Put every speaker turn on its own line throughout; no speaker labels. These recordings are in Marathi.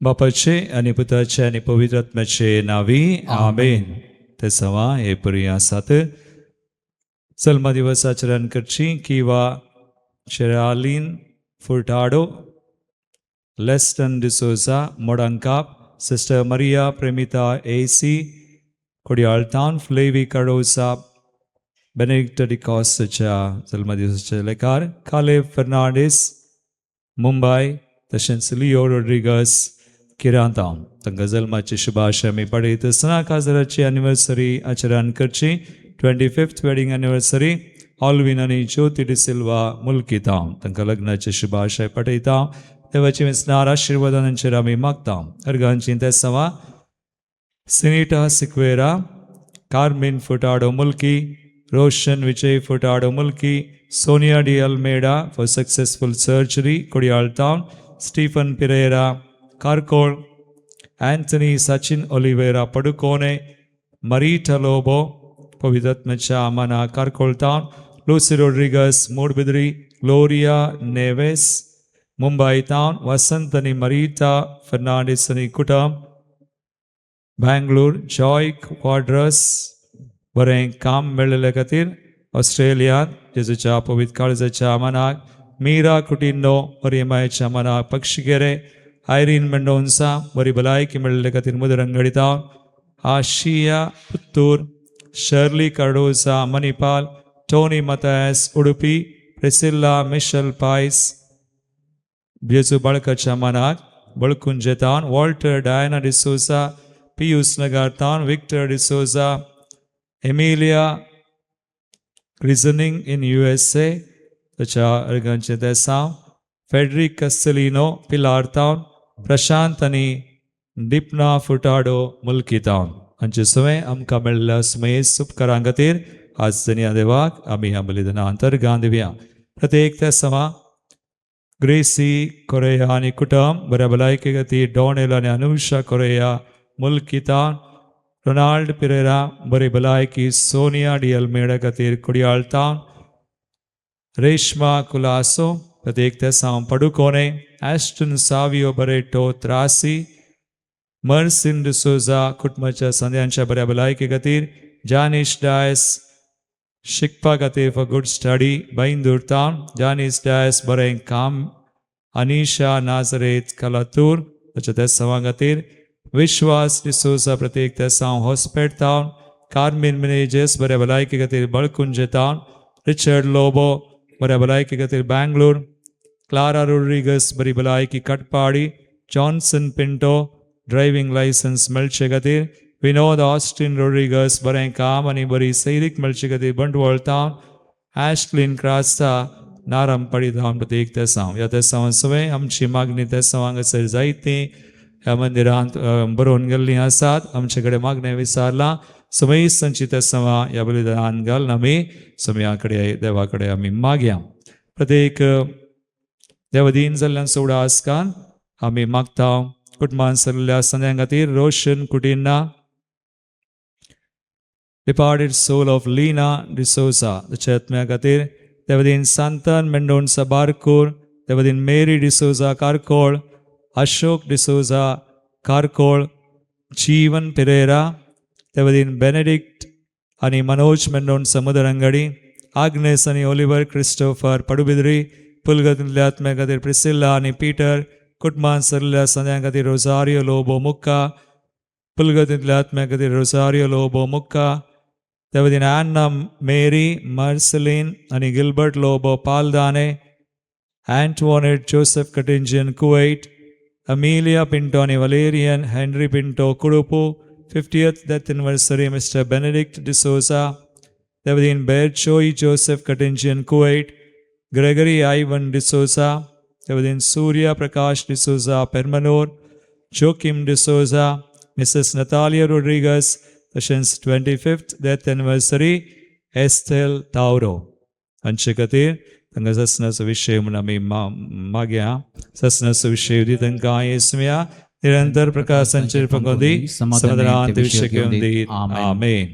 बापाचे आणि पुताचे आणि पवित्र आत्म्याचे नावी आमेन. ते सवा हे परी आसात सल्मा दिवस आचरण करची किंवा शेरालीन फुर्टाडो लेस्टन डिसोजा मोडांकाप सिस्टर मरिया प्रेमिता एसी कोडियाळतान फ्लेवी कडोसा बेनेडिक्ट डिकॉसच्या जन्म दिवसाचे लेकार काले फर्नांडिस मुंबई तशेंच लिओ रोड्रिगस किरांतावन तांकां जल्माची शुभाशय आमी पळयत आसतना काजराची एनिवर्सरी आचरण करची 25th वेडिंग एनिवर्सरी ऑल्विन आनी ज्योती डिसिल्वा मुल्कितावन तांकां लग्नाची शुभाशय पळयता. देवाची विस्नार आशिर्वादांचेर आमी मागता. अर्गांची ते सवा सिनिटा सिक्वेरा कार्मिन फुटाडो मुल्की Roshan Vijay Furtado Mulki Sonia D'Almeida for successful surgery कोडियाळतावन स्टीफन पिरेरा कारकोळ एंथनी सचिन ओलिवेरा पडुकोने मरीटा लोबो पवित्रात्म्याच्या आमाना कारकोळतावन लुसी रोड्रिगस मूडबिद्री ग्लोरिया नेवेस मुंबई तावन वसंत आनी मरीटा फर्नांडिस आनी कुटुंब बँगलोर जॉय क्वाड्रस बरें काम मेळिल्ले खातीर ऑस्ट्रेलियांत जेजूच्या पवित्र काळजाच्या आमानाक मीरा कुटिन्नो बरी मायेच्या मनाक पक्षिगेरे आयरीन मेंडोन्सा बरी भलायकी मेळिल्ले खातीर मुदरंग घडिता. आशिया पुत्तूर शर्ली कार्डोजा मणिपाल टोनी मतायस उडुपी प्रिसिल्ला मिशेल पायस जेजू बाळकाच्या मनाक बळकून जेतान वॉल्टर डायना डिसोजा पियुस नगारतान Victor D'Souza Emilia residing in USA त्याच्या अर्गांचे देसांव फेडरिक कस्टलिनो पिलारतावन प्रशांत आनी डिपना फुटाडो मुल्कितावन हांचे सवय आमकां मेळिल्ल्या सुमेस उपकारां खातीर आज जनिया देवाक आमी ह्या बलिदाना अंतर्गान दिवया. प्रत्येक ते सवा ग्रेसी कोरेया आनी कुटुंब बऱ्या भलायके खातीर डॉनेल आनी अनुषा कोरेया मुल्कितावन रोनाल्ड पिरेरा बरी भलायकी सोनिया डी अल्मेडा खातीर कुडियाळतावन रेश्मा कुलासो प्रत्येक ते साव पडुकोने एस्टन सावियो बरेटो त्रासी मर्सिन डिसोजा कुटुंबाच्या संध्यांच्या बऱ्या भलायके खातीर जानिश डायस शिकपा खातीर फॉर गुड स्टडी बैंदूर तावन जानिश डायस बरें काम अनिशा नाजरेत कलातूर ताच्या ते सवा खातीर विश्वास डिसोजा प्रत्येक ते साव हॉस्पेट तावन कार्मिन मिनेजेस बऱ्या भलायके खातीर बळकून जेतावन रिचर्ड लोबो बऱ्या भलायके खातीर बँगलोर क्लारा रोड्रिगस बरी भलायकी Katpadi Johnson Pinto driving licence मेळचे खातीर विनोद ऑस्टिन रोड्रिगस बरें काम आनी बरी सैरीक मेळचे खातीर बंटवळतावन ॲश्लिन क्रास्ता नाराम पडितावन प्रत्येक ते साव ह्या ते साव सवय आमची मागणी ते सवांगासर जायती ह्या मंदिरांत बरोवन गेल्लीं आसात. आमचे कडेन मागणें विचारलां समय संची ते सवा ह्या बलिदान घालून आमी समया कडेन देवा कडेन आमी मागया. प्रत्येक देवदीन जाल्ल्यान सोडा आसकान आमी मागता. कुटुंबान सरलेल्या संद्यां खातीर Roshan Coutinho departed soul of Leena D'Souza ताच्या आत्म्या खातीर देवदीन सांतन मेंडोन्सा बारकूर देवदीन मेरी डिसोजा कारकोळ अशोक डिसोजा कारकोळ जीवन पिरेरा देवदीन बेनेडिक्ट आनी मनोज मेंडोन्सा मुदरंगडी आग्नेस आनी ओलिवर क्रिस्टोफर पडुबिद्री पुलगतींतल्या आत्म्या खातीर प्रिसिल्ला आनी पीटर कुटुंबान सरलेल्या संद्यां खातीर रोसारियो लोबो मुक्का पुलगतींतल्या आत्म्या खातीर रोसारियो लोबो मुक्का देवदीन एन्ना मेरी मार्सेलीन आनी गिल्बर्ट लोबो पालदाने एंटोनेट जोसेफ कटिंजियन कुवैट अमिलिया पिंटो आनी Valerian Henry Pinto Kudupu 50th death anniversary mister Benedict D'Souza देवदीन बेरचोई जोसेफ कटिंजियन कुवैट ग्रेगरी आयवन डिसोजा देवदीन सूर्या प्रकाश डिसोजा पेर्मनूर जोकिम डिसोजा मिसेस नतालिया रोड्रिगस तशेंच 25th डेथ एनिवर्सरी एस्थेल तावरो हांचे खातीर तांकां ससनाचो विशय म्हूण आमी मागया. ससनाचो विशय दी तांकां येसुया निरंतर प्रकाशांचेर पगोदी समाधानांत विशय घेवन दी. आमेन.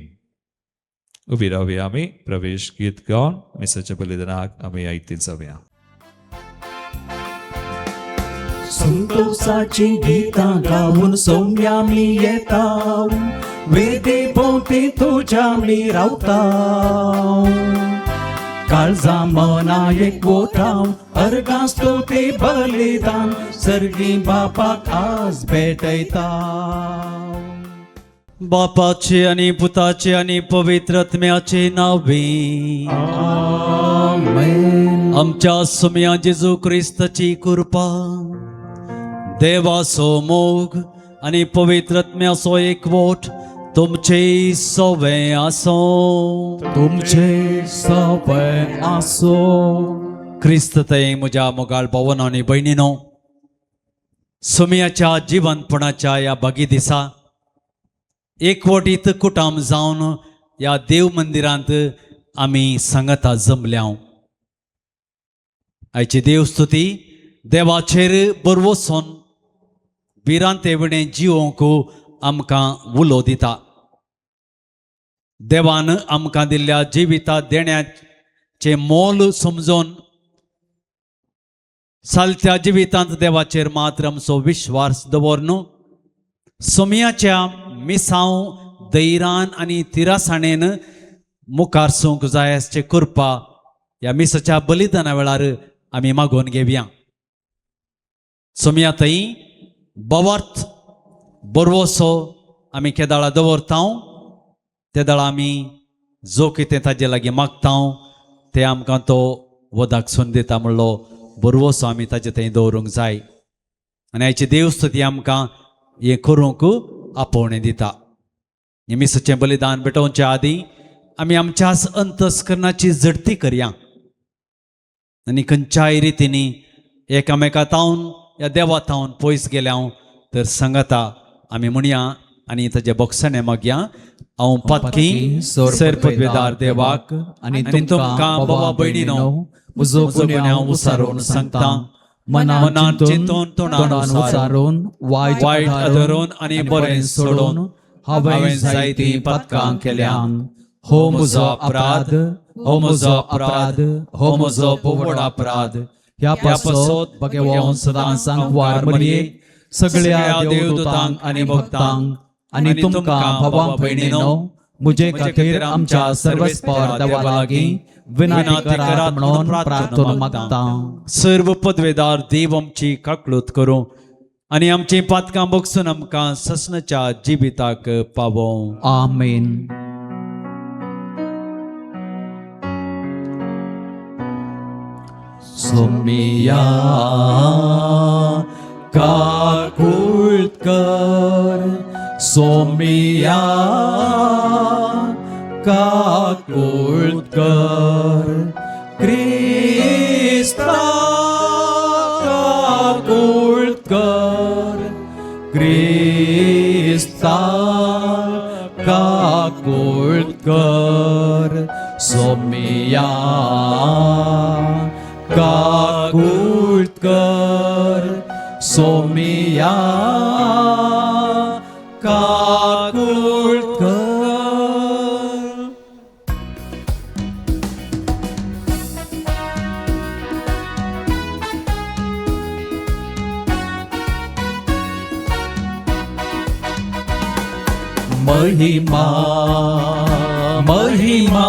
उबी रावया आमी प्रवेश गीत गावन मिसाच्या बलिदानाक आमी आयती जावया.
संतोषाची गीता गाऊन सौम्या मी येताव, वेदी भोवती तुझ्या मी रावताव. काळजा मना एक ओठाव, अर्गा स्तुती बलिदान, सर्गी बापाक आज भेटयताव.
बापाचे आणि पुताचे आणि पवित्र आत्म्याचे नावे.
आमेन.
आमच्या सुम्या जेजू ख्रिस्ताची कृपा, देवाचो मोग आणि पवित्र आत्म्याचो एकवट तुमचे सवे आसो.
तुमचे सवय आसो.
ख्रिस्त ते म्हज्या मोगाळ भावांनो आनी भयणीनो, सुम्याच्या जिवंतपणाच्या या बागी दिसा एकवटीत कुटाम जावन या देव मंदिरांत आमी संगता जमल्या. आयची देवस्तुती देवाचेर बरवोसन भिरांतेवणे जिवोंक आमकां उलो दिता. देवान आमकां दिल्ल्या जिविता देण्याचे मोल समजून चलत्या जिवितांत देवाचेर मात्र आमचो विश्वास दवरन सुम्याच्या मिसांव धैर्यान आनी तिरासाणेन मुखार सूंक जाय असचे कृपा या मिसाच्या बलिदाना वेळार आमी मागोवन घेवया. सुम्या थंय बवर्थ बरवोसो आमी केदाळा दवरता, ते दाळा आमी जो कितें ताजे लागीं मागता ते आमकां तो वदाक सून दिता म्हणलो बरवोसो आमी ताजे थंय दवरूंक जाय. आनी आयची देवस्तुती आमकां हें करूंक आपोवणें दिता. हे मिसाचें बलिदान भेटोवच्या आदीं आमी आमच्याच अंतस्करणाची झडती करया आनी खंयच्याय रितींनी एकामेकांतावन या देवातावन पयस गेल्या तर सांगाता आमी म्हणया आनी ताजे बक्षणे मागया. हांव पातकी सर पदवेदार देवाक आनी तुमकां बाबा भयणीनो म्हजो गुन्यांव उसारून सांगता. मनान चिंतून तोंडान उसारून वायट धरून आनी बरें सोडून हांवें जायतीं पातकां केल्यान. हो म्हजो अपराध, हो म्हजो अपराध, हो म्हजो पोवड अपराध. ह्या पासत भगवान सदां सांगवार मरये सगळ्या देवदूतांक आनी भक्तांक आनी तुमकां भावां भयणीनो म्हजे खातीर आमच्या सर्वेस्पर देवा लागीं विनंती करात म्हणून प्रार्थना मागता. सर्व पदवेदार देव आमची काकळूत करूं आनी आमची पातकां बगसून आमकां ससनाच्या जिविताक पावों.
आमेन. सोमिया काकुळत कर, सोमिया काकुळत कर, क्रिस्ता काकुळत कर, क्रिस्ता काकुळत कर, सोमिया काकुळत कर, सोमिया काकुळत कर. महिमा महिमा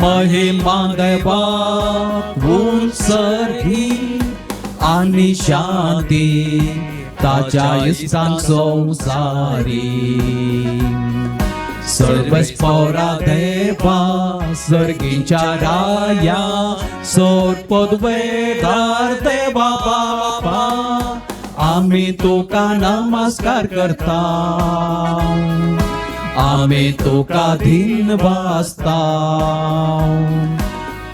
महिमा देवा उत्सर्गी आणि शांती ताच्या इष्टांक संसारी. सर्वस्परा देवा सर्गींच्या राया सोर पदवेदार देवा बापा आम्ही तुका नमस्कार करता. आम्ही तुका दिन वाजता.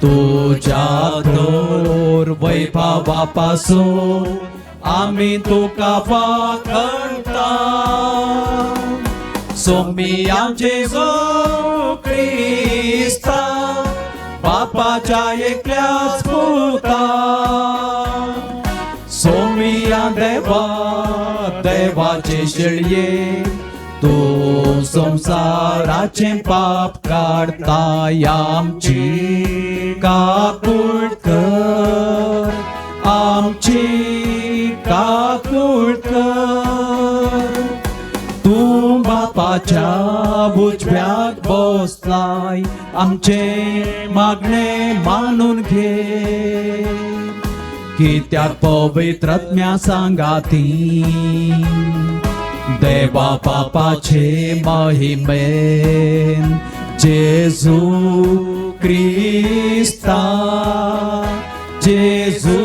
तुझ्या थोर वैभवापासून आम्ही तुका वाखणता. सोमिया जेजू ख्रिस्ता बापाच्या एकल्याच पुता. सोमिया देवा देवाचे शेळये तू संसाराचे पाप काढता. आमची काकुळत कर, आमची काकूळ कर. तू बापाच्या उजव्याक बसलाय, आमचे मागणे मानून घे. कित्याक पवित्रात्म्या सांगाती देवा बापाचे महिमेन जेजू क्रिस्ता, जेजू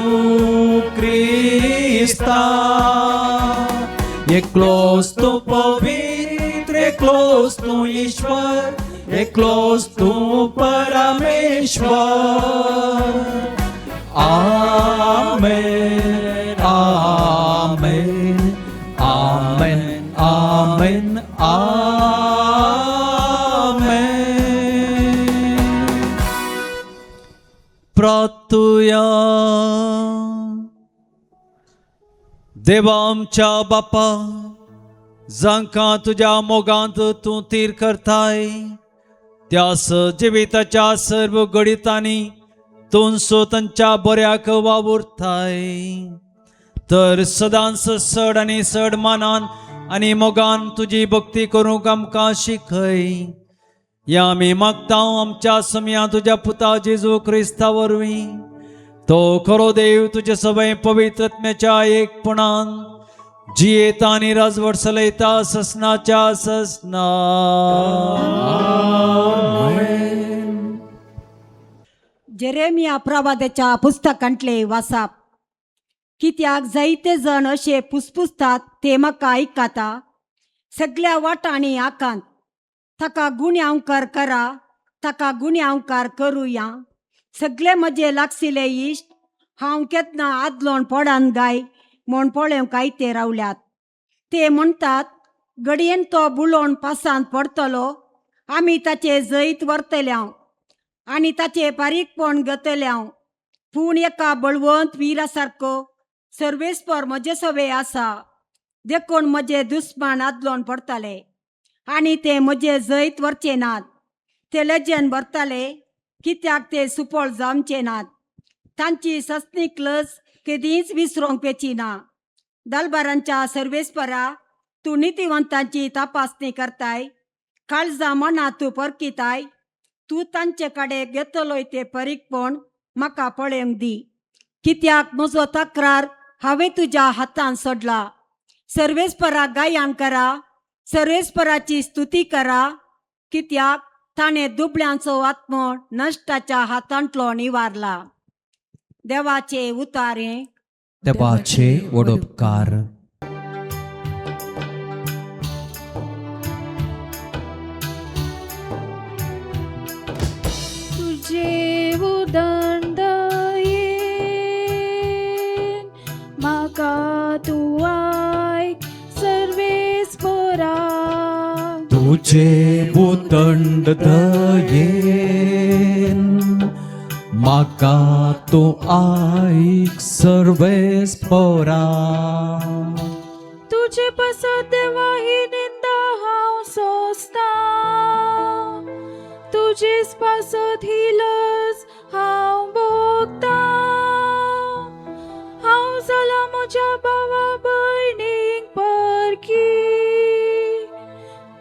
क्रिस्ता. एकलोस तू पवित्र, एकलोस तू ईश्वर, एकलोस तू परमेश्वर. आमेन, आमेन, आमेन, आमेन, आमेन.
प्रार्थूया. देवा आमच्या बापा, जांकां तुझ्या मोगांत तूं तीर करताय, त्यास जिविताच्या सर्व गणितांनी तूं स्वतांच्या बऱ्याक वावुरताय. तर सदांच सड आनी सड मानान आनी मोगान तुजी भक्ती करूंक आमकां शिकय. या आमी मागता आमच्या समिया तुझ्या पुता जेजू क्रिस्ता वरवीं. तो खरो देव तुझे सवय पवित्रत्म्याच्या एकपणान जियेता आनी राजवट चलयता ससनाच्या ससना.
जेरेमिया प्रवाद्याच्या पुस्तकांतले वाचप. कित्याक जायते जण अशे पुसपुसतात ते म्हाका आयकाता. सगळ्या वाटांनी आकांत ताका गुण्यावकार करा, ताका गुण्यावकार करुया. सगळे म्हजे लागशिले इश्ट, हांव केन्ना आदलोण पडान गाय म्हण पळोवंक आयते रावल्यात. ते म्हणटात घडयेन तो बुलोवन पासांत पडटलो, आमी ताचे जैत व्हरतल्या आनी ताचे बारीकपण घेतल्या. पूण एका बळवंत वीरा सारको सर्वेस्पर म्हजे सवे आसा. देखून म्हजे दुस्मान आदलोन पडटाले आनी ते म्हजे जैत व्हरचे नात. ते लजेन भरताले कित्याक ते सुपळ जावचे नात. तांची सस्नीक लज केदींच विसरूंक पेची ना. दलबारांच्या सर्वेस्परा, तूं नितीवंतांची तपासणी करताय, काळजां मना तूं परकिताय. तूं तांचे कडेन घेतलोय ते परीकपण म्हाका पळोवंक दी. कित्याक म्हजो तक्रार हांवें तुज्या हातान सोडला. सर्वेस्परा गायन करा, सर्वेस्पराची स्तुती करा, कित्याक ताणें दुबळ्यांचो आत्मो नश्टाच्या हातांतलो निवारला. देवाचे उतारे.
देवाचे वडोपकार.
तुझे उदंड येन म्हाका तूं आयक सर्वेस्परा.
तुझे उदंड दयेन म्हाका तूं आयक सर्वेस्परा.
तुझे पासत देवा ही निंदा हांव सोंसता, तुजेच पासत ही लज हांव भोगता. हांव जाला म्हज्या भावा भयणीक परकी,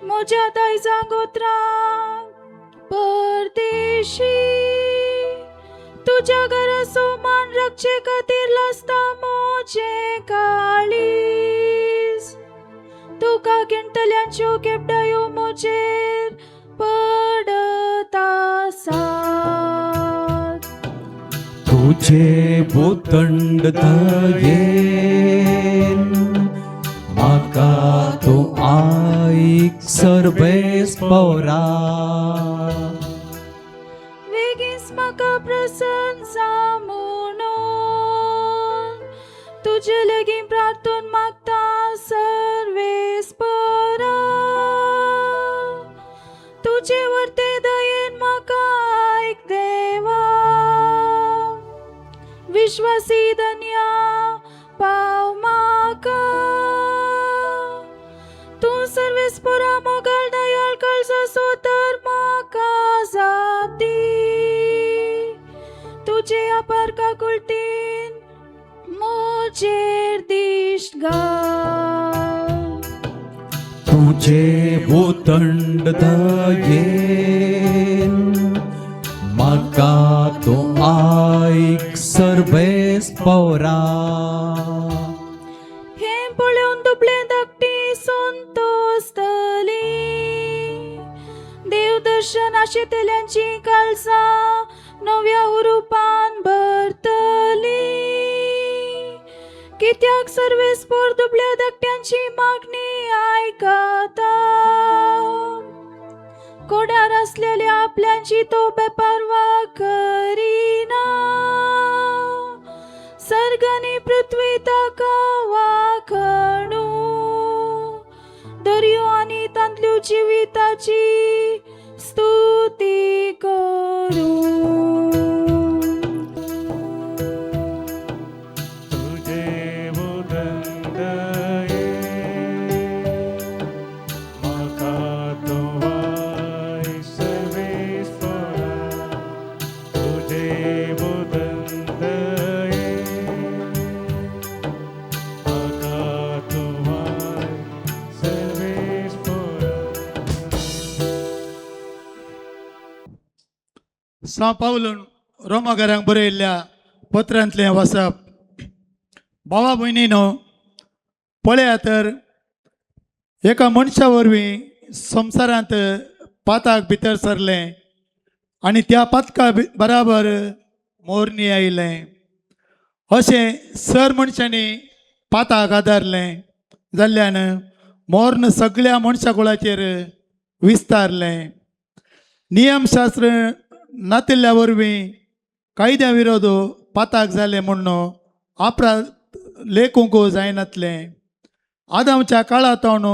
म्हज्या दायजा गोत्रांक परदेशी. तुझ्या घरा सोमान रक्षे खातीर लासता मोचे काळीज. तुका गिणतल्यांच्यो केपडायो मोचेर पडत आसात.
तुझे उदंड दयेन म्हाका तूं आयक सर्वेस्परा.
वेगीस म्हाका प्रसन्न जा म्हणून तुजे लेगीं प्रार्थून मागता सर्वेस्परा. तुजे वर्ते दयेन म्हाका आयक देवा. विश्वासी धन्या पाव म्हाका. तूं सर्वेस्परा मोगाल दयाळ काळजाचो तर म्हाका जाप दी. तुजे अपार काकुळटीन मोचेर दी. इश्ट घाल
तुझे उदंड दयेन म्हाका तूं आयक सर्वेस्परा.
हे पळोवन दुबळे धाकटी संतोस्तली देवदर्शन आशेतल्यांची काळजां नव्या हुरूपान भरतली. कित्याक सर्वेस्पोर दुबळ्या धाकट्यांची मागणी आयकता. कोड्यार असलेल्या आपल्यांची तो बेपारवा करिना. सर्गनी पृथ्वी ताका वाखणू दर्यो आनी तांतल्यो जिविताची स्तुती करू.
तुझे उदंड म्हाका तोवाय सर्वेस्परा. तुझे उदंड म्हाका तोवाय सर्वेस्परा.
सा पावलून रोमाकारांक बरयल्ल्या पत्रांतलें वाचप. भावा भयणीनो, पळया तर एका मनशा वरवीं संवसारांत पाताक भितर सरलें आनी त्या पातका बराबर मोरणी आयलें. अशें सर मनशांनी पाताक आदारलें जाल्ल्यान मोर्न सगळ्या मनशा कुळाचेर विस्तारलें. नियमशास्त्र नातिल्ल्या वरवीं कायद्या विरोध पाताक जालें म्हणून आपराध लेखूंक जायनातलें. आदामच्या काळांतवन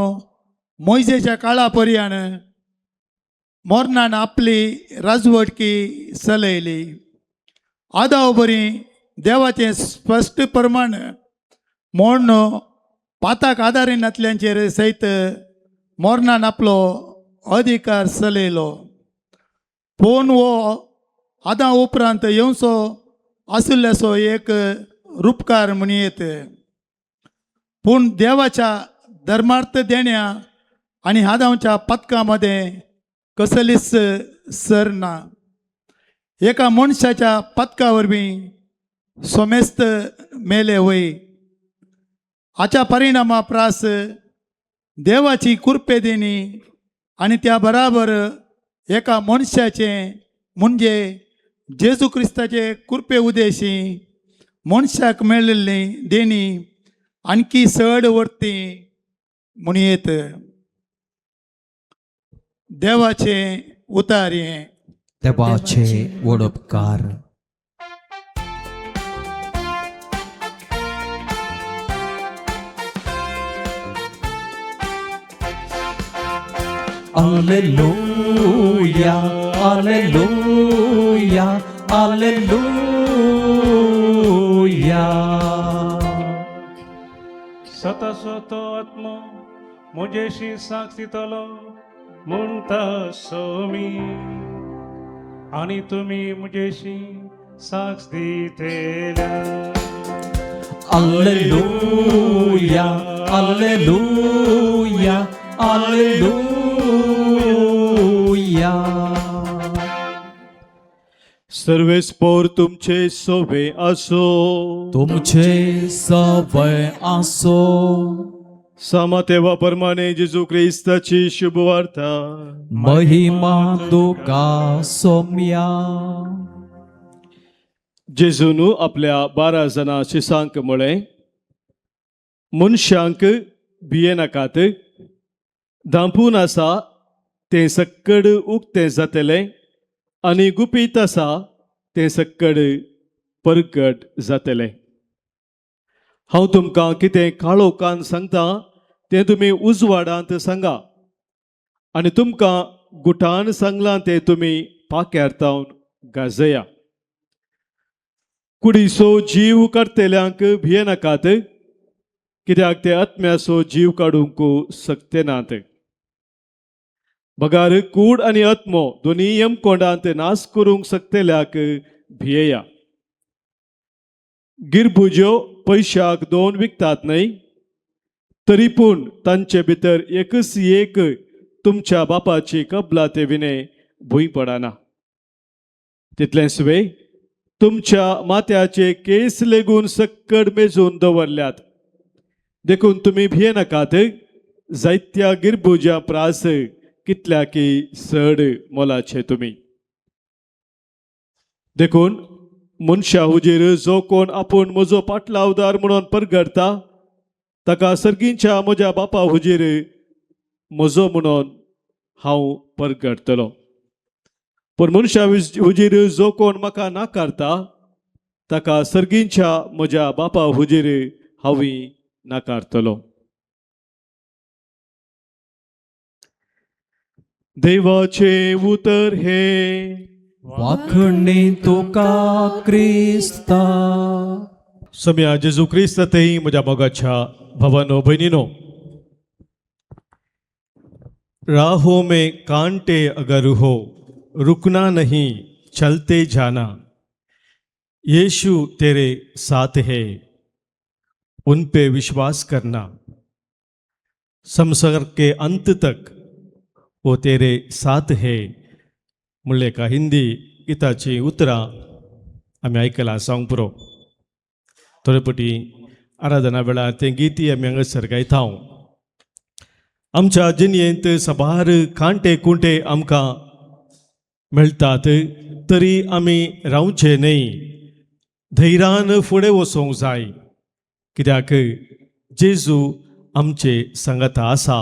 मोइजेच्या काळा पर्यान मोर्नान आपली राजवटकी चलयली. आदाव बरी देवाचें स्पश्ट प्रमाण मोर्न पाताक आदारिनातल्यांचेर सयत मोर्नान आपलो अधिकार चलयलो. पूण वो आदां उपरांत येवचो आशिल्ल्याचो एक रूपकार म्हणयेत. पूण देवाच्या धर्मार्थ देण्या आनी आदांच्या पथकां मदें कसलीच सर ना. एका मनशाच्या पथका वरवीं सोमेस्त मेले वय. हाच्या परिणामा प्रास देवाची कुरपेदिनी आनी त्या बराबर एका मनशाचे म्हणजे जेजू क्रिस्ताचे कुरपे उदेशी मनशाक मेळिल्ली देणी आणखी चड वर्ती म्हणयेत. देवाचे उतार हे.
देवाचे वडपकार. Alleluia, alleluia, alleluia.
सतसतो आत्मो मुझेशी साक्षीतलो म्हणता सोमी आणि तुम्ही मुझेशी साक्ष दितेल्या.
Alleluia, alleluia, alleluia.
सर्वेस्पोर तुमचे सोबे असो.
तुमचे सवय असो.
सामातेवा परमाने जेजू ख्रिस्ताची शुभवार्ता.
महिमा तुका सोम्या.
जेजूनु आपल्या 12 जाणां शिसांक म्हळें, मनशांक भिये नाकात. धांपून आसा तें सक्कड उक्तें जातलें आनी गुपीत आसा तें सक्कड परगट जातलें. हांव तुमकां कितें काळोखान सांगता तें तुमी उजवाडांत सांगा आनी तुमकां गुटान सांगलां तें तुमी पाक्यार गाजया. कुडीचो जीव काडटेल्यांक भिये नाकात, कित्याक ते आत्म्याचो जीव काडूंक सकते नात. बगार कूड आनी आत्मो दोनी यमकोंडांत नाश करूंक सकतेल्याक भियेया. गिरबुज्यो पयशाक 2 विकतात न्हय, तरी पूण तांचे भितर एकच एक तुमच्या बापाची कबला ते विने भूंय पडना. तितलेंच वे तुमच्या माथ्याचे केस लेगून सक्कड मेजून दवरल्यात. देखून तुमी भियेनाकात. जायत्या गिरबुज्या प्रास कितल्या की चड मोलाचे तुमी. देखून मनशा हुजेर जो कोण आपूण म्हजो पाटलावदार म्हणून परगडता ताका सर्गींच्या म्हज्या बापा हुजेर म्हजो म्हणून हांव परगडतलो. पूण मनशा हुजेर जो कोण म्हाका नाकारता ताका सर्गींच्या म्हज्या बापा हुजेर हांवूय नाकारतलो. देवाचे उतर हे
वाखणे तुका क्रिस्ता.
सम्या जेजू क्रिस्ततेही म्हज्या मोगाच्या भावानो भयणीनो, राहों में कांटे अगर हो रुकना नहीं चलते जाना. यीशु तेरे साथ है उन पे विश्वास करना. संसार के अंत तक वो तेरे साथ है म्हणले का हिंदी गिताची उतरां आमी आयकलां सांग पुरो. थोडे पटी आराधना वेळार तें गीती आमी हांगासर गायता. आमच्या जिणयेंत सबार कांटे कुंटे आमकां मेळटात तरी आमी रावचे न्हय. धैर्यान फुडें वचोंक जाय, कित्याक जेजू आमचे सांगाता आसा.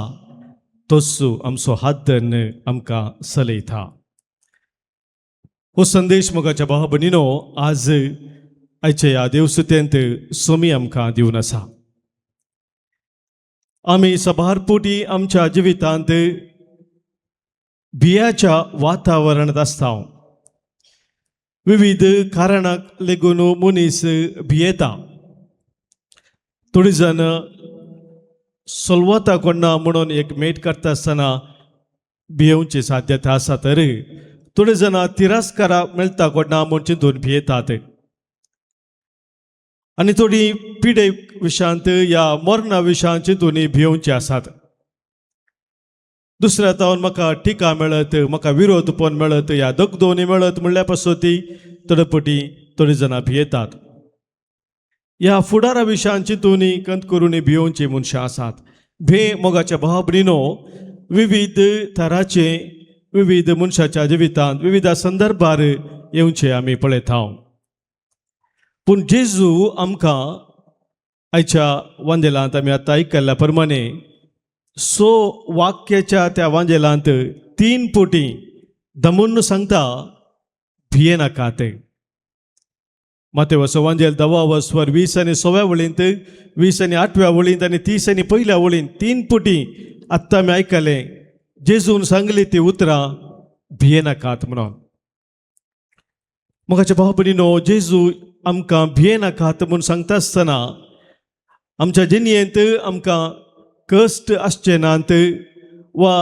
तोच आमचो हात धरून आमकां चलयता. हो संदेश मोगाच्या भाव भयणीनो आज आयच्या ह्या देवसुतेंत सोमी आमकां दिवन आसा. आमी सबारपोटी आमच्या जिवितांत भियाच्या वातावरणांत आसता. विविध कारणांक लेगून मनीस भियेता. थोडी जण सोलवता कोणा म्हणून एक मेट करता आसतना भियेवची साध्यता आसा, तर थोडे जण तिरस्कारा मेळटा कोणा म्हूण चिंतून भियेतात. आनी थोडी पिडे विशांत या मरणा विशांत चिंतून भियोवची आसात. दुसऱ्या तावन म्हाका टिका मेळत, म्हाका विरोध पण मेळत, या दोनी मेळत म्हणल्या पासून ती तडपटी थोडी जाणां भियेतात. ह्या फुडारा विशांत चिंतून कंत करून भियोवची मनशां आसात. भे मोगाच्या भाव भयणीनो, विविध तराचे विविध मनशाच्या जिवितांत विविध संदर्भार येवचे आमी पळयता. पूण जेजू आमकां आयच्या वांजेलांत आमी आतां आयकल्ल्या प्रमाणे 6 वाक्याच्या त्या वांजेलांत 3 पोटी दमून सांगता भियेनाकात. मातेवाचो वांजेल 10 स्वर 20 आनी 6 वळींत, 20 आनी 8 वळींत आनी 30 आनी 1 वळींत 3 पोटी आत्तां आमी आयकलें जेजून सांगली ती उतरां भियेनाकात म्हणून. मोगाच्या भाव भयणीनो, जेजू आमकां भियेनाकात म्हूण सांगता आसतना आमच्या जिणयेंत आमकां कश्ट आसचे नात वा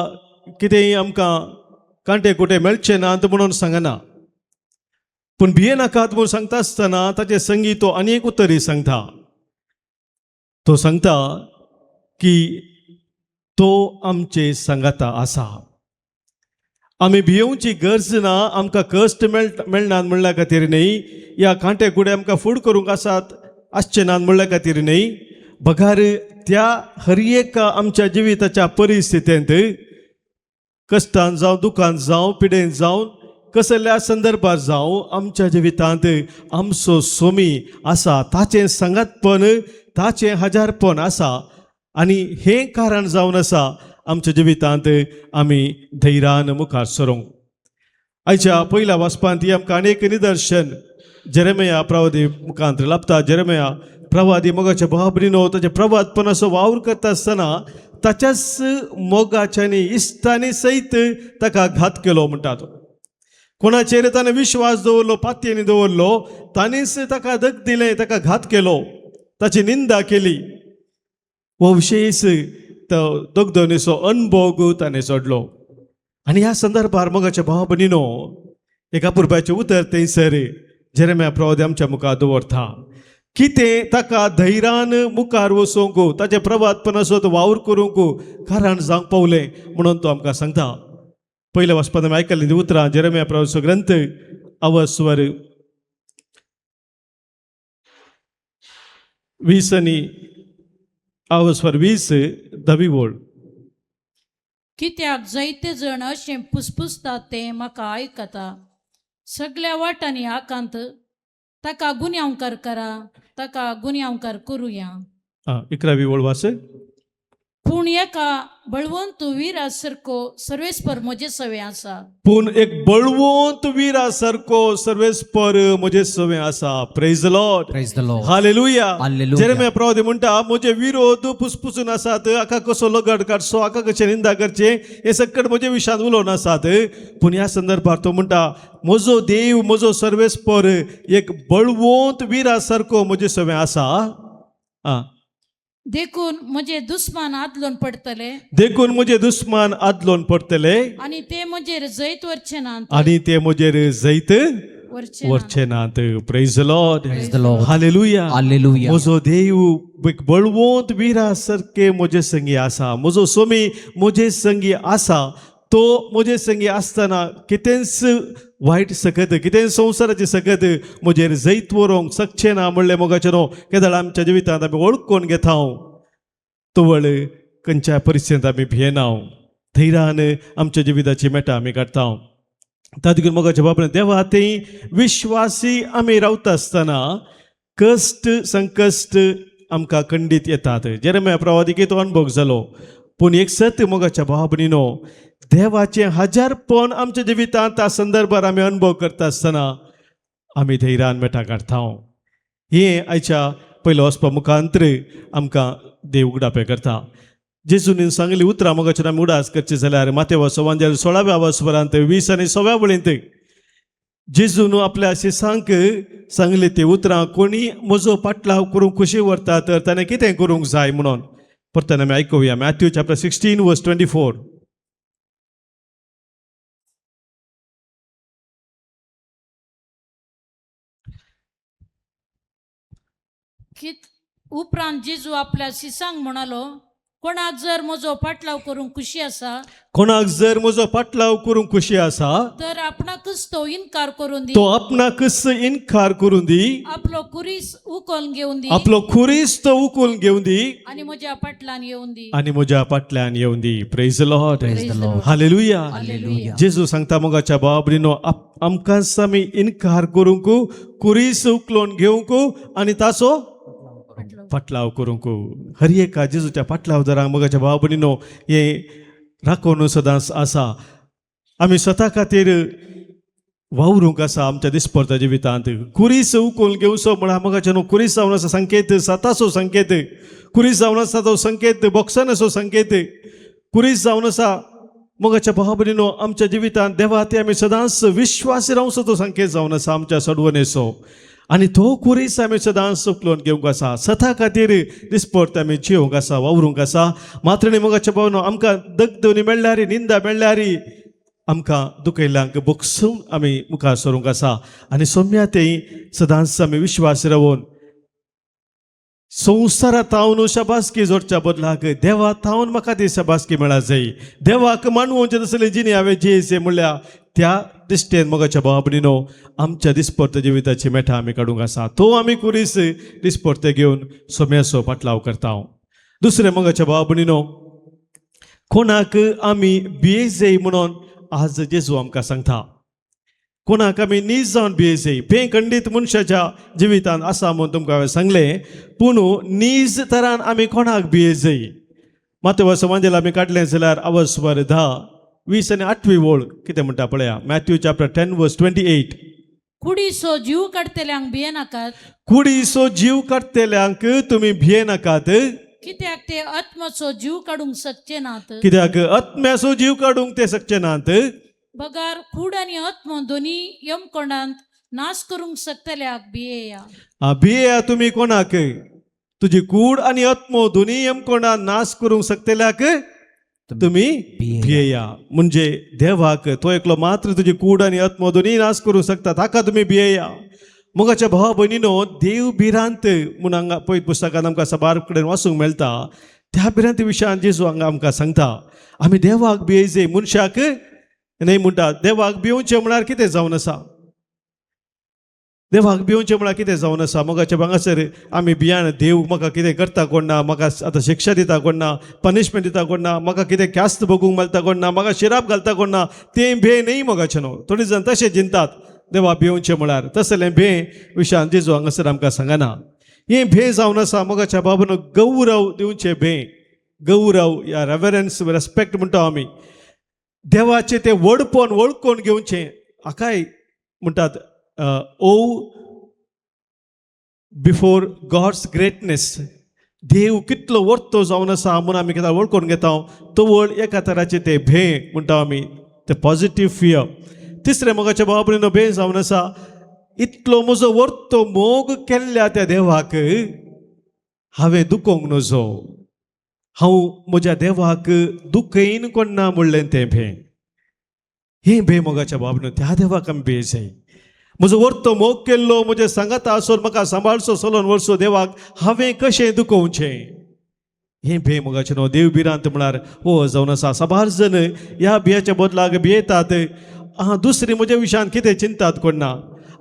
कितेंय आमकां कांटे कुटे मेळचे नात म्हणून सांगना. पूण भियेनाकात म्हूण सांगता आसतना ताचे संगी तो आनी एक उतरी सांगता. तो सांगता की तो आमचे सांगाता आसा. आमी भियोवची गरज ना. आमकां कश्ट मेळनात म्हणल्या खातीर न्हय, या कांटे कुडे आमकां फूड करूंक आसचे नात म्हणल्या खातीर न्हय. बगार त्या हर एका आमच्या जिविताच्या परिस्थितींत कश्टांत जावं, दुखांत जावं, पिडेंत जावं, कसल्या संदर्भात जावं आमच्या जिवितांत आमचो सोमी आसा. ताचें सांगातपण, ताचें हजारपण आसा. आनी हें कारण जावन आसा आमच्या जिवितांत आमी धैर्यान मुखार सरूंक. आयच्या पयल्या वाचपांत ही आमकां अनेक निदर्शन जेरेमिया प्रवादी मुखांत लाभता. जेरेमिया प्रवादी मोगाच्या भाव भयणीनो ताचे प्रवादपणाचो वावर करता आसतना ताच्याच मोगाच्यांनी इश्टांनी सयत ताका घात केलो म्हणटात. कोणाचेर ताणें विश्वास दवरलो, पातयेंनी दवरलो, तांणीच ताका दग दिलें, ताका घात केलो, ताची निंदा केली. हो विशेष तो दोगदोनीचो अणभव ताणें सोडलो. आनी ह्या संदर्भार मोगाच्या भाव भयणीनो एक अपुरबाचें उतर थंयसर जेरेमिया प्रवादी आमच्या मुखार दवरता. कितें ताका धैर्यान मुखार वचोंक ताचे प्रभातपणासो तो वावर करूंक कारण जावंक पावलें म्हणून तो आमकां सांगता. पयल्या वचपान आमी आयकल्लीं उतरां जेरेमिया प्रवाचो ग्रंथ अवस्वर 20 आनी अवस्वर 20 10वी ओळ.
कित्याक जायते जण अशें पुसपुसतात तें म्हाका आयकता. सगळ्या वाटांनी आकांत ताका गुन्यांवकार करा, ताका गुन्यांवकार करुया.
11वी ओळ वाच.
पूण एका बळवंत विरा सारको सर्वेस्पर म्हजे सवे आसा.
पूण एक बळवंत विरा सारको सर्वेस्पर म्हजे सवे आसा. Praise the Lord.
Praise the Lord.
Hallelujah.
Hallelujah.
Jeremiah प्रवादी म्हणटा म्हजे विरोध पुसपुसून आसात, आका कसो लगड काडचो, आका कशें निंदा करचे, हे सकट म्हजे विशान उलोवन आसात. पूण ह्या संदर्भात तो म्हणटा म्हजो देव म्हजो सर्वेस्पर एक बळवंत विरा सारको म्हजे सवे आसा.
देखून म्हजे दुस्मान आदलोन पडतले
देखून म्हजे दुस्मान आदलोन पडतले
आनी ते म्हजेर जैत वरचे नात.
आनी ते म्हजेर जैत
वरचे
वरचे नात. Praise the Lord.
Praise the Lord.
Hallelujah.
Hallelujah.
म्हजो देव एक बळवंत विरा सारके म्हजे संगी आसा. म्हजो स्वामी म्हजे संगी आसा. तो म्हजे संगी आसतना कितेंच वायट सकत, कितें संवसाराची सकत म्हजेर जैत व्हरूंक शकचें ना म्हणलें मोगाचें न्हू. केदाळ आमच्या जिवितांत आमी वळखून घेता तवळ खंयच्या परिस्थितींत आमी भियेना. धैर्यान आमच्या जिविताची मेटां आमी काडटा. तातूंत मोगाच्या बाबतींत देवा थंय विश्वासी आमी रावता आसतना कश्ट संकश्ट आमकां खंडीत येतात. जेरेमिया प्रवादिके तो अणभव जालो. पूण एक सत्य मोगाच्या भावनीनो, देवाचें हजारपण आमच्या जिवितांत त्या संदर्भात आमी अनुभव करता आसतना आमी धैर्यान मेटां काडटा. हें आयच्या पयलो वचपा मुखांतर आमकां देव उगडापे करता. जेजून सांगली उतरां मोगाचेर आमी उडास करचे जाल्यार मातेवाचो वांजेल 16व्या वचपरांत 20 आनी 6व्या वळींत जेजून आपल्या शिसांक सांगले ते उतरां कोणी म्हजो पाटलाव करूंक खुशी व्हरता तर ताणें कितें करूंक जाय म्हणून. परतून आमी आयकुया मॅथ्यू चॅप्टर 16 वर्स 24.
उपरांत जेजू आपल्या शिसांक म्हणालो, कोणाक जर म्हजो पाटलाव करूंक खुशी आसा,
कोणाक जर म्हजो पाटलाव करूंक खुशी आसा
तर आपणाकच तो इन्कार करून दी.
तो आपणाकच इन्कार करून दी.
आपलो कुरीस उखोवन घेवन दी.
आपलो खुरीस तो उखलून घेवन दी
आणि म्हज्या पाटलान येवन दी.
आनी म्हज्या पाटल्यान येवन दी. Praise the Lord.
Praise the Lord.
Hallelujah.
Hallelujah.
जेजू सांगता मोगाच्या बाबरीनो आमकांच आमी इन्कार करूंक कुरीस उखलून घेवंक आनी ताचो पाटलाव करूंक. हर एका जेजूच्या पाटलावदारांक मोगाच्या बाबरीनो हे राखून सदांच आसा. आमी स्वता खातीर वावरूंक आसा आमच्या दिसपरत्या जिवितांत. कुरीस उखलून घेवचो म्हळ्यार मोगाचें न्हू. कुरीस जावन आसा संकेत साताचो संकेत. कुरीस जावन आसा तो संकेत बॉक्सानाचो संकेत. कुरीस जावन आसा मोगाच्या बाबरीनो आमच्या जिवितांत देवा ते आमी सदांच विश्वासी रावचो तो संकेत जावन आसा आमच्या सडवणेचो. आनी तो कुरीस आमी सदांच उखलून घेवंक आसा. स्वता खातीर दिसपरत आमी जिवंक आसा वावरूंक आसा. मात्र न्ही मोगाच्या भावनो आमकां दगदवनी मेळ्ळ्यार निंदा मेळ्ळ्यार आमकां दुखयल्ल्यांक बोगसून आमी मुखार सरूंक आसा. आनी सोम्या तें सदांच आमी विश्वास रावून संवसारांत हांव शाबासकी जोडच्या बदलाक देवा थावन म्हाका ती शाबासकी मेळा जाय. देवाक मानवोवचें तसलें जिणे हांवें जियेचें म्हणल्यार त्या दिश्टेन मोगाच्या बाबरीनो आमच्या दिसपरत्या जिविताची मेठां आमी काडूंक आसा. तो आमी कुरीस दिसपरते घेवन सोम्याचो पाटलाव करता. दुसरें मोगाच्या बाबरीनो कोणाक आमी भियेजाय म्हणून आज जेजू आमकां सांगता. कोणाक आमी नीज जावन भियेजाय. बेखंडीत मनशाच्या जिवितांत आसा म्हणून तुमकां हांवें सांगलें. पूण नीज तरान आमी कोणाक भियेजाय. मातेवाचो वांजेल आमी काडलें जाल्यार अवस्वर 10 20 आनी 8वी ओळ कितें म्हणटा पळया. मॅथ्यू चॅप्टर 10 वर्स 28.
कुडीसो जीव काडतल्यांक भिये नाकात.
कुडीचो जीव काडटल्यांक तुमी भिये नाकात.
कित्याक ते आत्माचो जीव काडूंक शकचे नात.
कित्याक आत्म्याचो जीव काडूंक ते शकचे नात.
बगार कूड आनी आत्मा दोनी यमकोंडांत नाश करूंक शकतल्याक भियेया.
भियेया तुमी कोणाक. तुजी कूड आनी आत्मो दोनी यमकोंडांत नाश करूंक शकतल्याक तुमी भियेया. म्हणजे देवाक तो एकलो मात्र तुजी कूड आनी आत्मो दोनी नाश करूंक शकता ताका तुमी भियेया. मोगाच्या भावा भयणीनो देव भिरांत म्हूण हांगा पळयत पुस्तकांत आमकां सबार कडेन वाचूंक मेळटा. त्या भिरांत विशयान जेजू हांगा आमकां सांगता आमी देवाक भियेजे मनशाक न्हय म्हणटा. देवाक भिवचें म्हळ्यार कितें जावन आसा? देवाक भिवचें म्हळ्यार कितें जावन आसा? मोगाच्या भांगासर आमी भियान देव म्हाका कितें करता कोण ना, म्हाका आतां शिक्षा दिता कोण ना, पनिशमेंट दिता कोण ना, म्हाका कितें ख्यास्त भोगूंक मेळटा कोण ना, म्हाका शिराप घालता कोण ना, तें भे न्हय मोगाचें न्हू. थोडे जाण तशें चिंतात देवा भिवचें म्हळ्यार. तसलें भे विशयान जेजू हांगासर आमकां सांगना. हें भे जावन आसा मोगाच्या बाबून गौरव दिवचें भे. गौरव या रेवरन्स रेस्पेक्ट म्हणटा आमी. देवाचें तें व्हडपण वळखून घेवचें. हाकाय म्हणटात ओ बिफोर गॉड्स ग्रेटनेस. देव कितलो वर्तो जावन आसा म्हणून आमी कितें वळखून घेता तवळ एका तराचें तें भे म्हणटा आमी, तें पॉजिटीव फियर. तिसरें मोगाच्या बाबून भे जावन आसा इतलो म्हजो वर्तो मोग केल्ल्या त्या देवाक हांवें दुखोवंक नजो. हांव म्हज्या देवाक दुखयन कोण ना म्हणलें तें भे. हें भे मोगाच्या बाबून त्या देवाक आमी भे जाय. म्हजो वर्तो मोग केल्लो म्हजे सांगाता आसून म्हाका सांबाळचो चलोन वरचो देवाक हांवें कशें दुखोवचें. हें भे मोगाचें न्हू. देव भिरांत म्हळ्यार हो जावन आसा. साबार जण ह्या भियाच्या बदलाक भियेतात. दुसरी म्हज्या विशयान कितें चिंतात कोण ना.